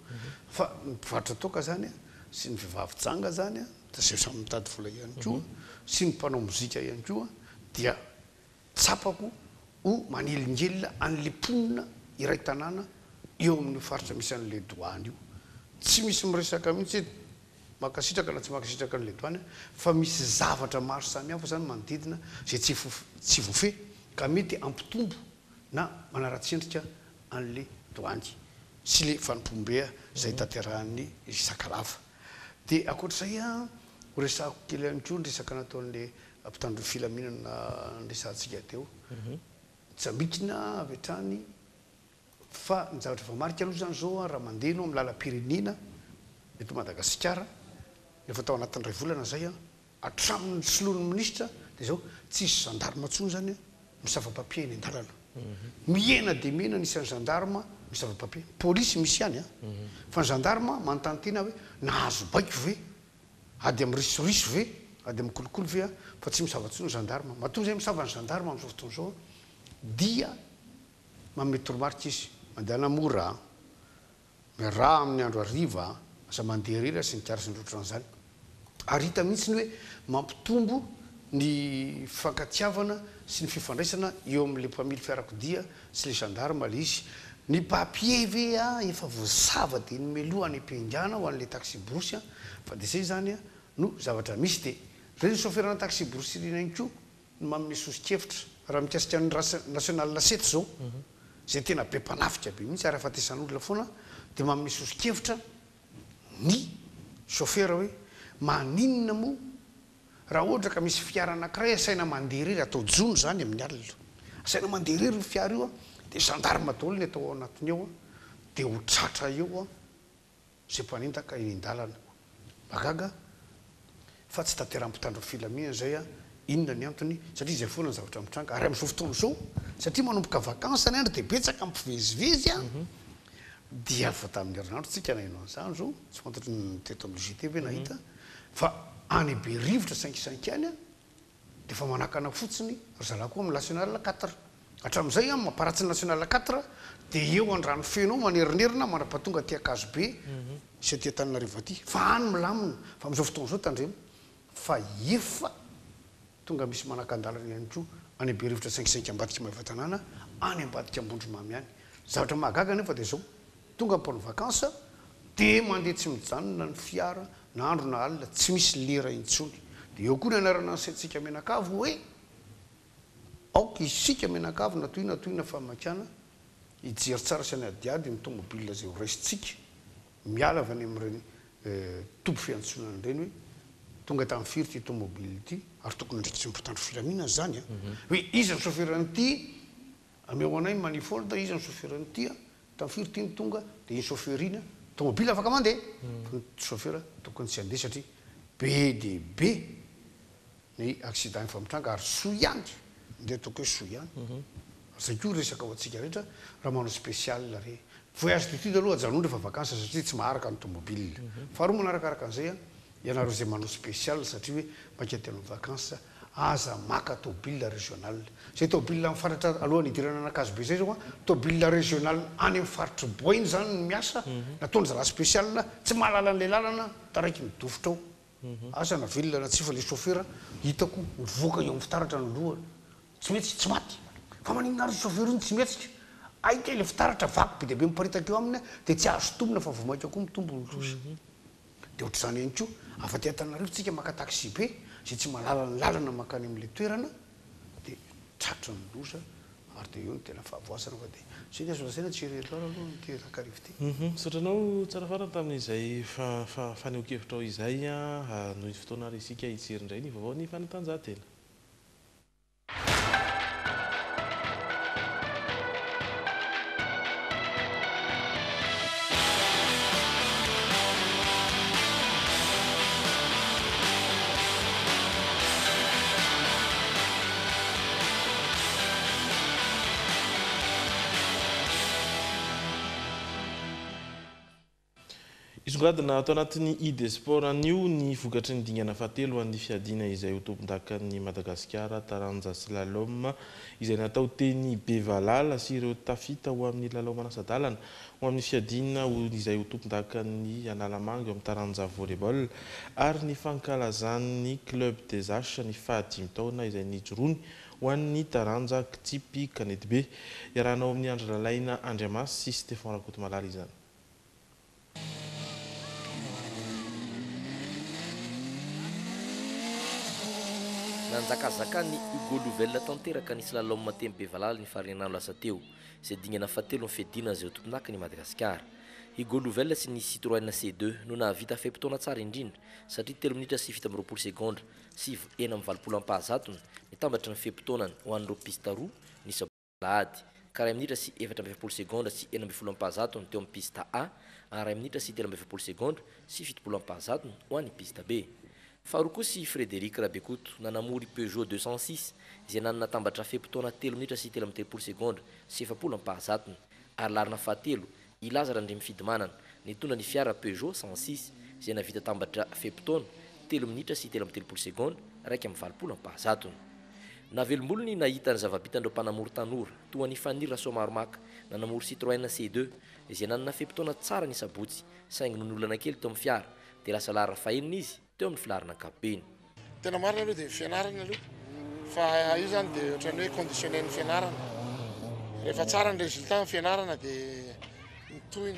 D: fa ny mpivarotra toka zany sy ny vehivavy janga zany zay samy mitady vola ihany koa sy ny mpanao mozika ihany koa dia tsapako ho manelingelina an'le mponina iray tanàna eo amin'ny faritra misy an'le douane io tsy misy miresaka mihitsy makasitraka na tsy makasitraka an'le douane fa misy zavatra maro samihafa zany manodidina zay tsy voafeh ka mety ampitombo na manaratsendrika an'le douane sy le fanompombe zay tanterahan'ny sakalava dia akoatr'izay horesahako kely ihany koa ndresaka nataon'le mpitandro filaminana nresantsika teo jamikina avy hatrany fa ny zavatra efa marika aloha zany zao raha mandeha no amin'ny lalam-pirenena eto Madagasikara efa tao anatin'ny ray volana zay hatramin'ny solon'ny ministra dia zao tsisy gendarme ntsony zany misava-papie eny an-dalana miena dia miena nisan'ny gendarme misava-papie polisy misy ihany fa ny gendarme manontany tena hoe nahazo baiko ve ady amin'ny risoriso ve ady amin'ny kolokolo ve fa tsy misava-tsony gendarme mahatonga zay misava ny gendarme amin'izao fotoana zao dia manome toromarika izy mandeha namora miaraha amin'ny andro hariva aza mandeha rera sy ny kara sy ny rotran'izany ary hita mihitsy ny hoe mampitombo ny fankatiavana sy ny fifandraisana eo amin'le mpamily fiarakodia sy le gendarme le izy ny papier ve efa voasava dia nomeloha any am-piangana ho an'le taxi brosy fa dia zay zany no zavatra misy dia reny soferana taxi brosy ireny ihany koa no manome sosikevitra raha mikasika ny national lasety zao zay tena be mpanafika be mihitsy ary afatesan'olona foana dia manome sosikevitra ny chauffeur hoe maninona moa raha ohatra ka misy fiara anankiray asaina mandeha irery atao jony zany amin'ny alina asaina mandeha irery io fiara io a dia gendarme daholo ny atao ao anatiny eo a dia ho tratra eo a zay mpanintaka in-dalana magaga fa tsy tanteram-pitandro filaminana zay a inona ny antony satria zay foana ny zavatra mitranga ary amin'izao fotoana zao satria manomboka vakansa ny andro dia betsaka mpivezivezy a dia fa tamin'ny herinandro tsika naino an'izany zao tsy fantatry ny teto amin'ny GTV nahita fa any be rivotra sankisankany a dia fa manakana fotsiny ry zalako amin'ny national 4 hatramin'izay a mamparatsy ny national 4 dia eo an-drano feno manerinerina manapa-tonga ty akazo be sy aty Antananarivo aty fa any milamina fa amin'izao fotoana zao tandremo fa efa tonga misy manakan-dalana ihany koa any be rivotra sankisainky ambadika Mahavatanana any ambadika Ambondromamy any zavatra mahagaga nefa dia zao tonga mpanao vakansa dia mandeha tsy mijanona ny fiara na andro na alina tsy misy lera intsony dia eo koa ny anarana ansaintsika Menakavy hoe aoka isika Menakavy natoina famakana hijery tsara sy any adiady ny tomobile zay ho raisitsika miala avy any amin'ireny tombo fiantsonana ireny hoe tonga tamin'ny firy ty tomobile ity ary tokony ndrikitsy mpitandro filaminana zany a hoe iza ny chauffeuran'ity ameo anay manifolda iza ny chauffeuran'ity a tamin'ny firy ty ny tonga dia iny chauffeurina tomobile afaka mandeha chauffeur tokony tsy handeha satria be dia be ny accident efa mitranga ary soa ihany ndeha ataoko hoe soa ihany zay koa resaka ho antsika rehetra raha manao spécial re voyage d'étude aloha ajanony rehefa vakansa satria tsy maharaka ny tomobile faharoa manarakaraka an'izay a ianareo zay manao spécial satria hoe makety anao vakansa aza maka tobile régional zay tobile mifaratra alohan'ny idirana anakazo be zay zao a tobile régional any amin'ny faritry boiny zany ny miasa nataony zalahy spécial tsy mahalala an'le lalana taraiky midofotra ao asa na velona na tsy fa le chauffeur hitako mivoaka eo amin'ny fitaratra ny lohany tsy metsy tsy maty fa maninona ary chauffeur iny tsy metsika aika le fitaratra vaky be dia be miparitaka eo aminy dia tsy azo tombona fa vomaika koa mitombo ny loza dia ohatr'izany ihany koa afa-ty Antananarivo tsika maka taxi be zay tsy mahalala ny lalana makany amin'le toerana dia tratra ny loza ary dia eo ny tena fahavoasana fa dia zay dia azo lazaina tsy rehetra aloha ny takarivo ty
H: sotranao tsara farany tamin'izay faneho-kevitra ao izay a noho fotoana ary isika hijerindray ny vaovao ny fanatanjahantena isongadina atao anatin'ny ID Sport anio ny vokatry ny dingana fahatelo an'ny fiadina izay ho tompon-dakan'ny Madagasikara taranja slalom izay natao teny Bevalala sy ireo tafita ho amin'ny lalao manasadalana ho amin'ny fiadina izay ho tompon-dakan'ny Analamanga eo amin'ny taranja volleyball ary ny fankalazan'ny club des H ny fahadimy taona izay nijoroany ho an'ny taranja Kitsipy Kanety be iarahanao amin'ny Andry Lalaina Andriamasy sy Stéphane Rakotomalala izany.
C: Nanjakazaka ny Hugo Louvel tanteraka ny slalom teny Bevalala ny farenano lasa teo izay dingana fahatelo ny fiadina izay ho tompon-daka ny Madagasikara. Hugo Louvel sy ny Citroën C2 no nahavita fepitona tsara indrindra satria 3 minitra sy 7 segondra sy 4 ampahazatony nitambatra ny fepitonany ho an'ireo pista roa ny Sabolahady ka 2 minitra sy 4 segondra sy 4 ampahazatony teo amin'ny pista A ary 1 minitra sy 3 segondra sy 7 ampahazatony ho an'ny pista B. Faharoa koa sy Frédéric Rabekoto nanamory Peugeot 206 izay nanana tambatra fepitona 3 minitra sy 13 segondra sy 7 ampahazatony ary larina fahatelo i Lazara Ndremifidimanana nitondra ny fiara Peugeot 106 izay navita tambatra fepitona 3 minitra sy 13 segondra raiky amin'ny 20 ampahazatony. Navelombolony nahita ny zava-bitandreo mpanamory tanora toa ny Fanira Somaromaka nanamory Citroën C2 izay nanana fepitona tsara ny sabotsy saingy nonolana kely teo amin'ny fiara dia lasa lara fahenina izy teo amin'ny filarina ankapobeny.
E: Tena marina aloha dia fianarana aloha fa io zany dia ohatrany hoe conditionné ny fianarana rehefa tsara ny résultat ny fianarana dia mitohy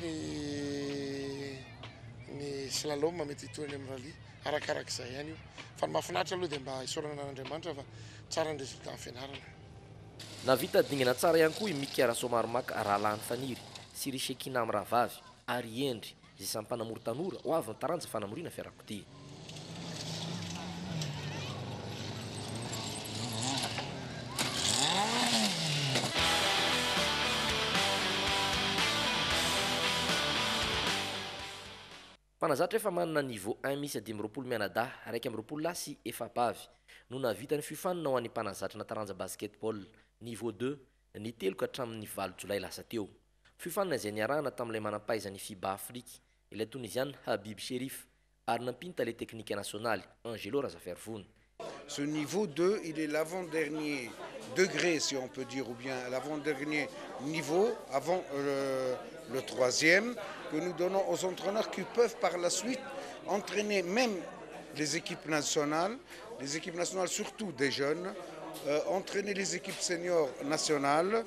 E: ny slalom mety hitohiny amin'ny rally arakarak'izay ihany io fa ny mahafinaritra aloha dia mba isorana n'Andriamanitra fa tsara ny résultat ny fianarana.
C: Navita dingana tsara ihany koa i Mika Somaromaka Rahalany Faniry sy Risekina amin'ny Rahavavy ary Endry izay samy mpanamory tanora ho avy ny taranja fanamorina fiarakodia. mpanazatra efa manana niveau 1 misy 10 mianada raiky amby roapolo lahy sy efapavy no navita ny fifanina ho an'ny mpanazatra na taranja basketball niveau 2 ny telo ka hatramin'ny 9 jolay lasa teo. Fifanina izay niarahana tamin'ilay manam-pahaizan'ny FIBA Afrique ilay Tunisiane Habib Cherif ary nampinta les techniques nationales Angelo Razafervoun.
F: Ce niveau 2, il est l'avant-dernier degré, si on peut dire, ou bien l'avant-dernier niveau, avant le troisième, que nous donnons aux entraîneurs qui peuvent par la suite entraîner même les équipes nationales surtout des jeunes, entraîner les équipes seniors nationales,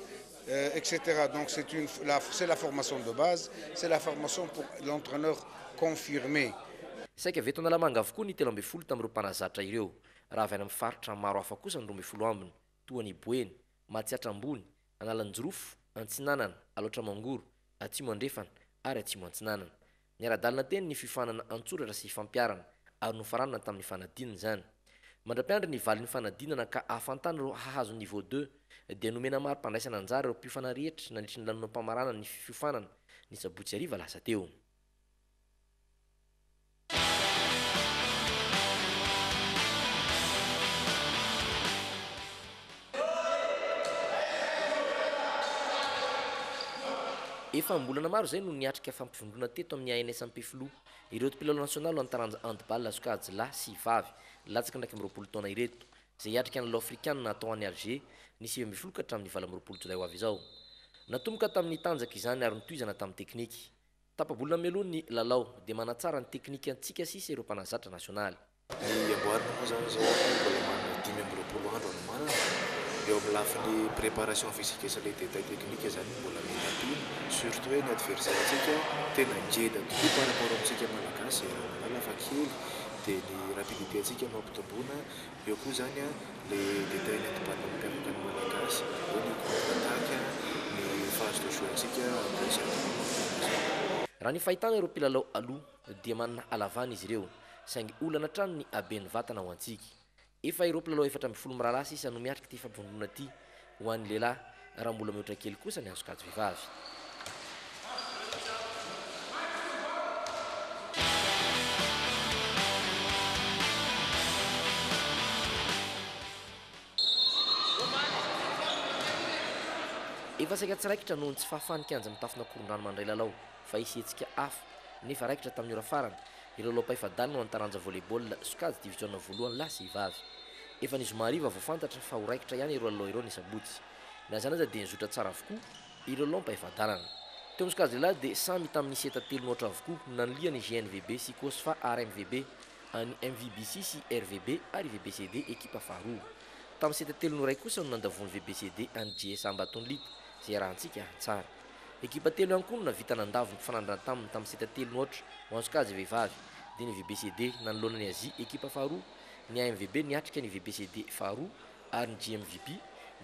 F: etc. Donc c'est la formation de base, c'est la formation pour l'entraîneur confirmé.
C: Saika avy eto Analamanga avokoa ny 12 tamin'ireo mpanazatra ireo raha avy any amin'ny faritra maro hafa kosa ny 12 ambiny toa ny Boeny, Matsiatra Ambony, Analanjirofo, Antsinanana, Aloatra Mangoro, Atsimo Andrefana ary Atsimo Antsinanana. Niara-dalina teny ny fifanana antsoratra sy fampiarana ary nofaranana tamin'ny fanadinana izany. Mandra-piandry ny valin'ny fanadinana ka ahafantana ireo hahazo niveau 2 dia nomena maro mpandraisana anjara ireo mpiofana rehetra nandritry ny lanonam-pamarana ny fifanana ny sabotsy hariva lasa teo. Efa mbolana maro zay no niatrika fampivondrona teto amin'ny ANS-Ampefilo ireo mpilalao nasionaly ho antaranja handball sokajy lahy sy vavy latsaka ndraiky amin'ny 20 taona ireto izay hiatrika ny lao afrikana natao any Alger ny 20 ka hatramin'ny 19 jolay ho avy izao. Natomboka tamin'ny tanjaka izany ary nitohizana tamin'ny tekniky. Tapabolona melony ny lalao dia manatsara ny tekniky antsika sisa ireo mpanazatra nasionaly.
G: Ny amboarina moa zany zao mbola manana 10 andro no manana. Eo amin'ny lafiny préparation physique sy les détails techniques zany mbola mitampina surtout hoe ny adversaire antsika tena ngeda tokoa par rapport amintsika malagasy lafa kely dia ny rapidité antsika mampitomboana eo koa zany les détails nentim-balle mampiavaka ny malagasy hoe ny contre-attaque ny phase de jeu antsika
C: raha ny fahitana ireo mpilalao aloha dia manana halavana izy ireo saingy olana trano ny abeny vatana ho antsika. Efa ireo mpilalao 7 mirahalahy sisa no miatrika ty fampivondrona ty ho an'ny lehilahy raha mbola mihoatra kely kosa ny azokajy vehivavy. Efa saika tsy raikitra noho ny tsy fahafahany anja mitafina koron-drano mandray lalao fa hisy hetsika hafa nefa raikitra tamin'ny ora farany ireo lalao-pahefadalina no antaranja volleyball sokajy division voalohany lahy sy vavy. Efa ny zoma hariva vao fantatra fa ho raikitra ihany ireo lalao ireo ny sabotsy. Na zany aza dia nizotra tsara avokoa ireo lalao-pahefadalana. Teo amin'ny sokajy lehilahy dia samy tamin'ny seta telo noatra avokoa nanlia ny GNVB sy COSFA RMVB any MVBC sy RVB ary VBCD ekipa faharoa. Tamin'ny seta telo no ray kosa no nandavony VBCD any GS Ambatonlito zay rahantsika tsara. Ekipa telo ihany koa no navita nandavo ny fanandrana tamin'ny seta telo noatra ho an'ny sokajy vehivavy dia ny VBCD nanoloana ny Asie ekipa faharoa, ny AMVB niatrika ny VBCD faharoa ary ny GMVB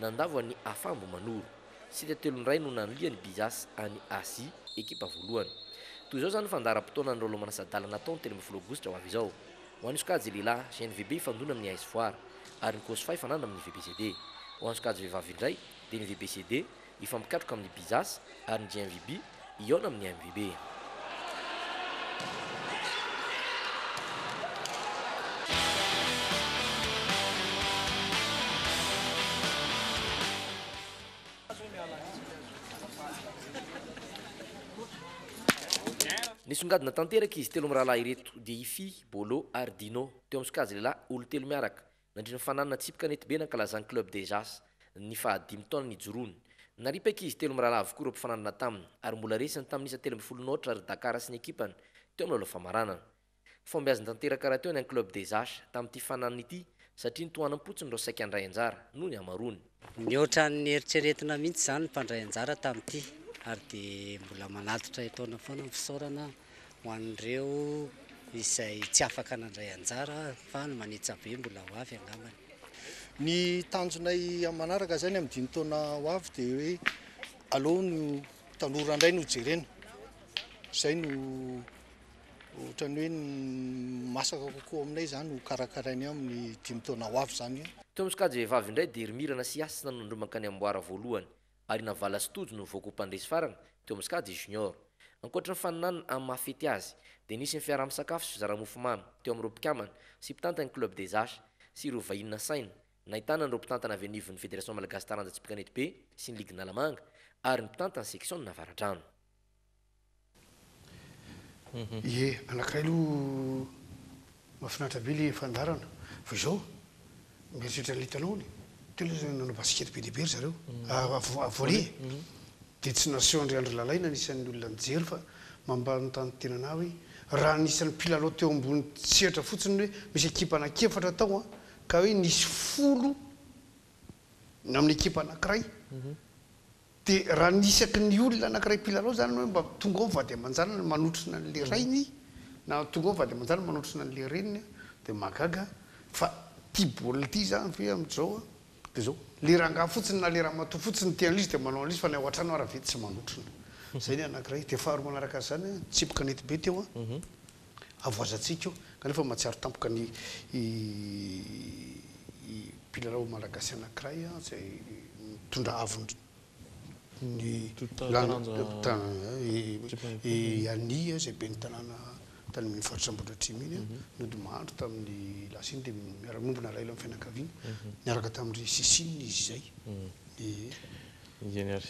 C: nandavo ny Afambo Manoro. Seta telo ray no nanlia ny Bizas any Asie ekipa voalohany. Toy izao zany fandaharam-potoana ny lalao manasadalana natao ny 13 aogositra ho avy izao. Ho an'ny sokajy lehilahy GNVB ifandona amin'ny AS Foire ary ny COSFA ifananda amin'ny VBCD. Ho an'ny sokajy vehivavy indray dia ny VBCD ifampikatroka amin'ny Bizas ary ny GMVB iona amin'ny AMVB. Nisongadina tanteraka izy telo mirahalahy ireto dia Ify, Bolo ary Dino teo amin'ny sokajy lehilahy olo telo miaraka nandrina fananana tsipika netibe nankalazany club des As ny fahadimy taona nijoroany. Naripaka izy telo mirahalahy avokoa ireo mpifananana taminy ary mbola resany tamin'ny 13 noatra ary Dakar sy ny ekipany teo amin'ny lalao famaranana. Fombiaziny tanteraka raha teo ny club des As tamin'ity fananana ity satria nitohanam-potsiny ireo saika andray anjara noho ny amarony.
K: Mihoatra ny eritreretina mihitsy zany mpandray anjara tamin'ity ary dia mbola manatitra etaona foana ny fisaorana ho an'ireo izay tsy afaka nandray anjara fa ny manitsabe mbola ho avy angambany.
X: Ny tanjonay manaraka zany amin'ny 10 taona ho avy dia hoe aleo no tanora indray no jerena. Izay no ohatrany hoe masaka kokoa aminay zany ho karakarainy amin'ny 10 taona ho avy zany.
C: Teo amin'ny sokajy vehivavy indray dia Irmirana sy Asina no mankany amboara voalohany ary Navala Stojo no voako mpandresy farany teo amin'ny sokajy junior. ankoatra ny faninanana amin'ny mahafety azy dia nisy ny fiarah-misakafo sy fizaramofomamy teo amin'ny ropikambana sy mpitantany club des Ashes sy ireo vahinina saina nahitana ny ropitantana avy anivon'ny fédération malagasy taranjatsim-pikanety be sy ny ligue nalamanga ary ny mpitantany section ny Navaradrano.
D: Ie, anankiray aloha mahafinaritra be le fandarana fa izao mieritreritra ny litanao ny tena nanao baskety be dehibe ry zareo volley dia tsy naseho Andriandry Lalaina anisan'ny olona nijery fa mambany tany tenana hoe raha nisan'ny mpilalao teo ambony tsehatra fotsiny hoe misy ekipa anankiefatra tao ka hoe nisy 10 amin'ny ekipa anankiray dia raha nisaky ny olona anankiray mpilalao zany hoe mba tonga ao vady amanjanana manotrina n'le rainy na tonga ao vady amanjanana manotrina n'le reniny dia magaga fa tia baolina ity zany fe amin'izao dia zao le rangaha fotsiny na le raha matoa fotsiny tian'izy dia manao an'izy fa ny ao an-trano raha vety tsy manotrina zay ny anankiray dia faharoa manaraka zany tsipoka nety be teo avoazantsika io kanefa mahatsiaro tampoka ny mpilalao malagasy anankiray zay mitondra avony ny Ania zay be ny tanàna tany amin'ny faritra Ambohidratrimo iny nodimandro tamin'ny lasiny dia miara-mombona lailo amin'ny fianakaviana niaraka tamin'ny sisiny izy zay.
H: Iany ary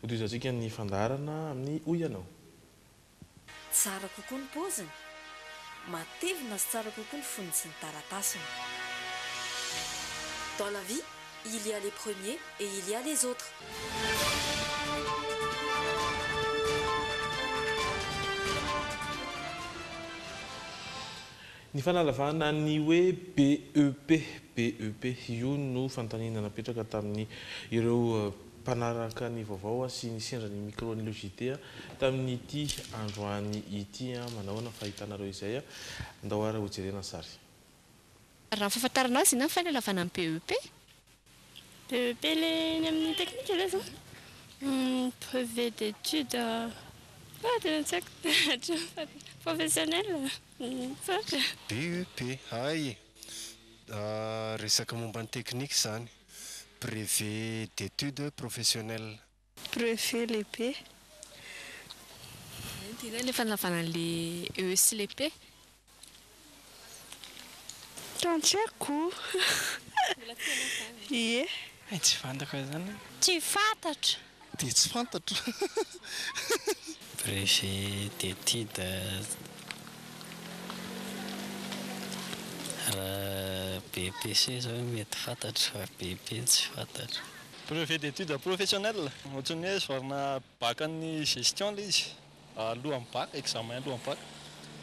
H: hodizantsika ny fandarana amin'ny Oianao.
J: Tsara kokoa ny paoziny, matevina sy tsara kokoa ny foniny sy ny taratasiny. Dans la vie, il y a les premiers et il y a les autres.
H: Ny fanalavana ny hoe BEP io no fantanina napetraka tamin'ny ireo mpanaraka ny vaovao sy ny sendra ny micro ny logité tamin'ny ity androany ity manahoana fahitanareo izay andao ara hojerena sary.
L: Raha fahafantaranao azy na fanalavana ny BEP?
N: BEP le amin'ny technique le zao. Brevet d'études tena tsy haiko professionnel.
P: BEP ay resaka momba ny teknika zany. Brevet d'études professionnelles.
N: Brevet lehibe.
L: Tena le fanalavana le E sy le P.
N: Tsy haiko. Ie.
P: Tsy fantako zany.
N: Tsy fantatra.
P: Dia tsy fantatra. Brevet d'études raha BPC zao mety fantatra fa BP tsy fantatra.
Y: Brevet d'études professionnelles ohatrany hoe sorina bac-ny gestion le izy alohan'ny bac, examen alohan'ny bac.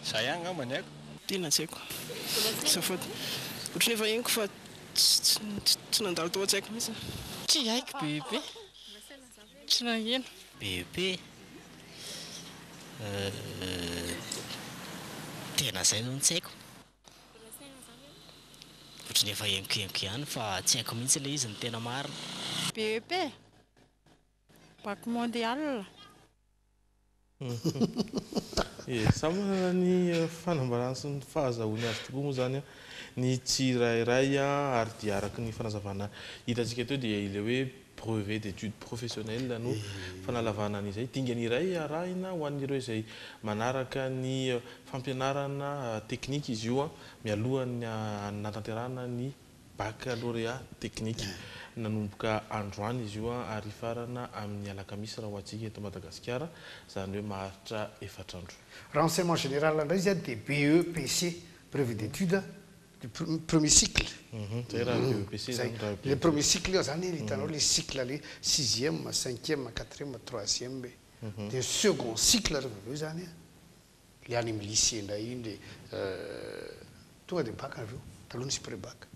Y: Zay ihany angamba ny haiko.
N: Tena tsy haiko. Safoty. Ohatry efa henoko fa tsy nandalo tao tsy haiko mihitsy.
P: Tsy haiko BP.
N: Tsy nanghena.
P: BP tena zay no tsy haiko. Ohatrany efa henoko ihany fa tsy haiko mihitsy le izy ny tena marina.
N: BEP bac mondial.
H: Samy manana ny fanambarana sy ny fahazahoany azy tokoa moa zany ny tsirairay ary dia araka ny fanazavana hitantsika teo dia ile hoe brevet d'études professionnelles no fanalavana an'izay dingany iray arahina ho an'ireo izay manaraka ny fampianarana teknika izy io mialohan'ny natanterahana ny baccalauréat technique nanomboka androany izy io ary farana amin'ny alakamisy raha ho antsika eto Madagasikara zany hoe maharitra 4 andro.
D: Renseignement général indray izy dia BEPC brevet d'études du premier cycle. Le premier cycle zany hitanao le cycle le 6e, 5e, 4e, 3e dia second cycle rehefa avy eo zany le any amin'ny lycée ndray iny le tonga dia bac avy eo taloha nisy pré-bac.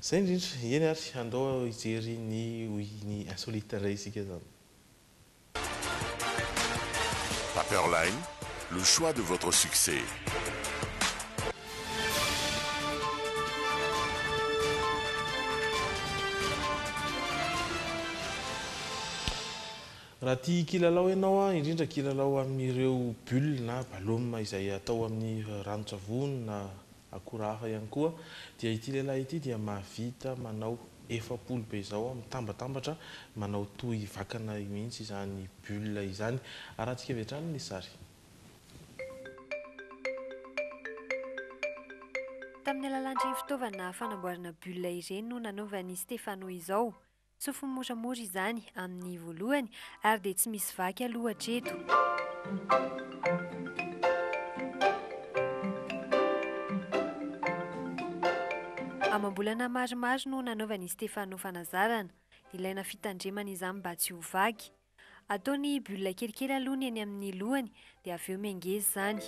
H: Zay indrindra eny ary andao hijery ny insolite indray isika zany.
M: Paperline, le choix de votre succès.
H: Raha tia kilalao ianao indrindra kilalao amin'ireo bulle na ballon izay atao amin'ny ranon-tsavony na akora hafa ihany koa dia ity lehilahy ity dia mahavita manao efapolo be izao mitambatambatra manao toy vakana mihitsy izany bulle izany. Arahantsika avy hatrany ny sary.
I: Tamin'ny alalan'ny fitaovana fanamboarana bulle ireny no nanaovan'i Stefano izao. Sofiny moramora izany amin'ny voalohany ary dia tsy misy vaky aloha hatreto. Amam-bolana maromaro no nanaovan'i Stefano fanazarana. Ilaina fitandremana izany mba tsy ho vaky. Ataony bulle kelikely aloha ny eny amin'ny lohany dia avy eo mengeza izany.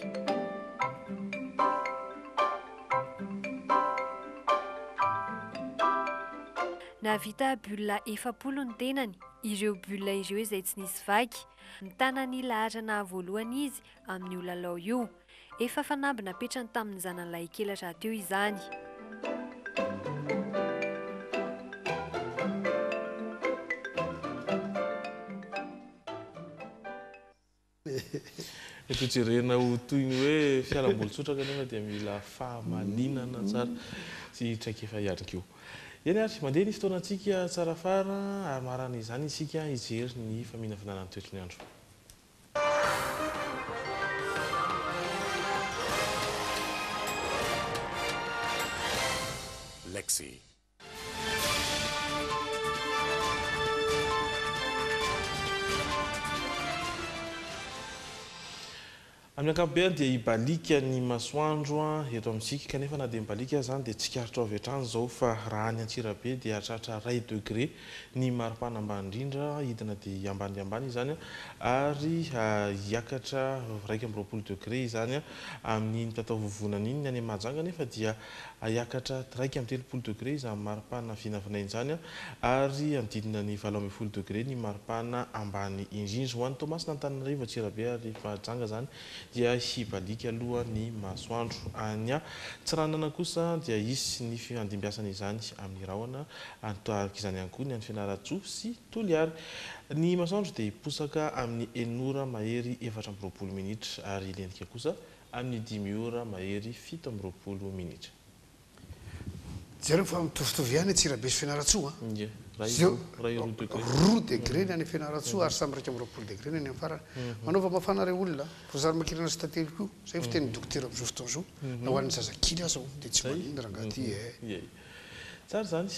I: Navita bulle efapolo ny tenany. Ireo bulle ireo izay tsy nisy vaky. Mitana ny laharana voalohany izy amin'io lalao io. Efa fanamby napetrany tamin'ny zanan'ilay kely rahateo izany.
H: Eto-jerena ho toy ny hoe fialamboly-tsotra kanefa dia mila fahamaninana tsara sy traikefa ihany koa. Eny ary mandeha ny fotoanantsika tsara fara ary marana izany isika hijery ny faminafinana ny toetrany andro.
M: Lexi.
H: Amin'ny ankapobeny dia hibalika ny masoandro eto amintsika kanefa na dia mibalika zany dia tsy karitra avy hatrany zao fa raha ny Antsirabe dia hatratra 2 degré ny maripana ambany indrindra hidina dia ambany izany ary hiakatra 20 degré izany amin'ny tatao vovonana iny any Mahajanga nefa dia hiakatra 30 degré izany maripana vinavina izany ary amdidina ny 20 degré ny maripana ambany indrindra ho an'ny Toamasina Antananarivo Antsirabe ary Mahajanga zany dia hibalika aloha ny masoandro. Any Tsiranana kosa dia isy ny fandimbiasana izany amin'ny rahona antoarika izany ihany koa ny any Fianaratsoa sy Toliary. Ny masoandro dia hiposaka amin'ny 9 ora mahery 14 minitra ary ilendrika kosa amin'ny 10 ora mahery 17 minitra.
D: Jereo fa mitovitovy ihany Antsirabe sy Fianaratsoa.
H: Zio
D: 2 degré ny any Fianaratsoa ary samy 20 degré ny any farany. Manaova mafana reo olona fozary makirana sy tantely koa. Zay fiteny dokotera amin'izao fotoana izao. Na ho an'ny zazakely aza dia tsy manino rangaty.
H: Tsara zany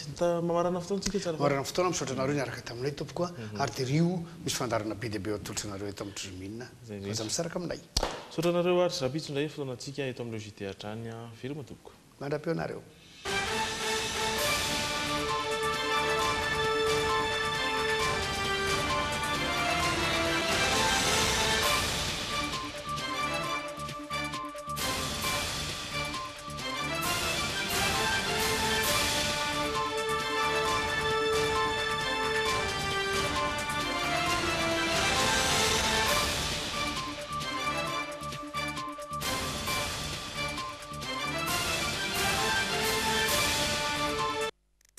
H: mamarana fotoantsika tsara.
D: Mamarana fotoana misaotra anareo niaraka taminay tompoko ary dia rio misy fandarana be dia be atolotra anareo eto amin'ny Trimina. Aza misaraka aminay.
H: Misaotra anareo ary rapitso indray fotoanantsika eto amin'ny logité hatrany veloma tompoko.
D: Mandra-peo anareo.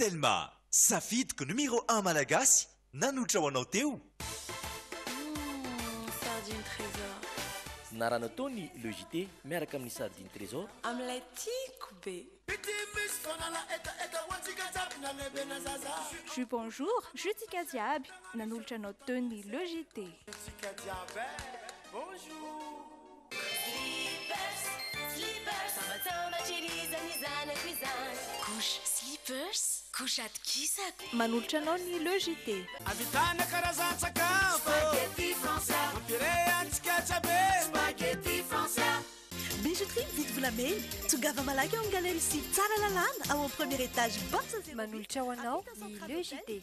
A: Telma, safidiko numéro 1 malagasy, nanotra ho anao teo.
J: Sardine trésor.
C: Narana tony le JT miaraka amin'ny sardine trésor.
J: Amin'ilay tiako be.
R: Jus bonjour, jus tika diaby, nanolotra anao teo ny le JT.
J: Bonjour. Couche slippers, couche atkisako.
R: Manolotra anao ny le JT.
A: Avitana karazan-tsakafo. Spaghetti français. Mampirehantsika tsabe. Spaghetti français.
S: Bijouterie vite volamena, tongava malaky ao amin'ny galerie sy tsara lalàna ao amin'ny premier étage.
I: Manolotra ho anao ny le JT.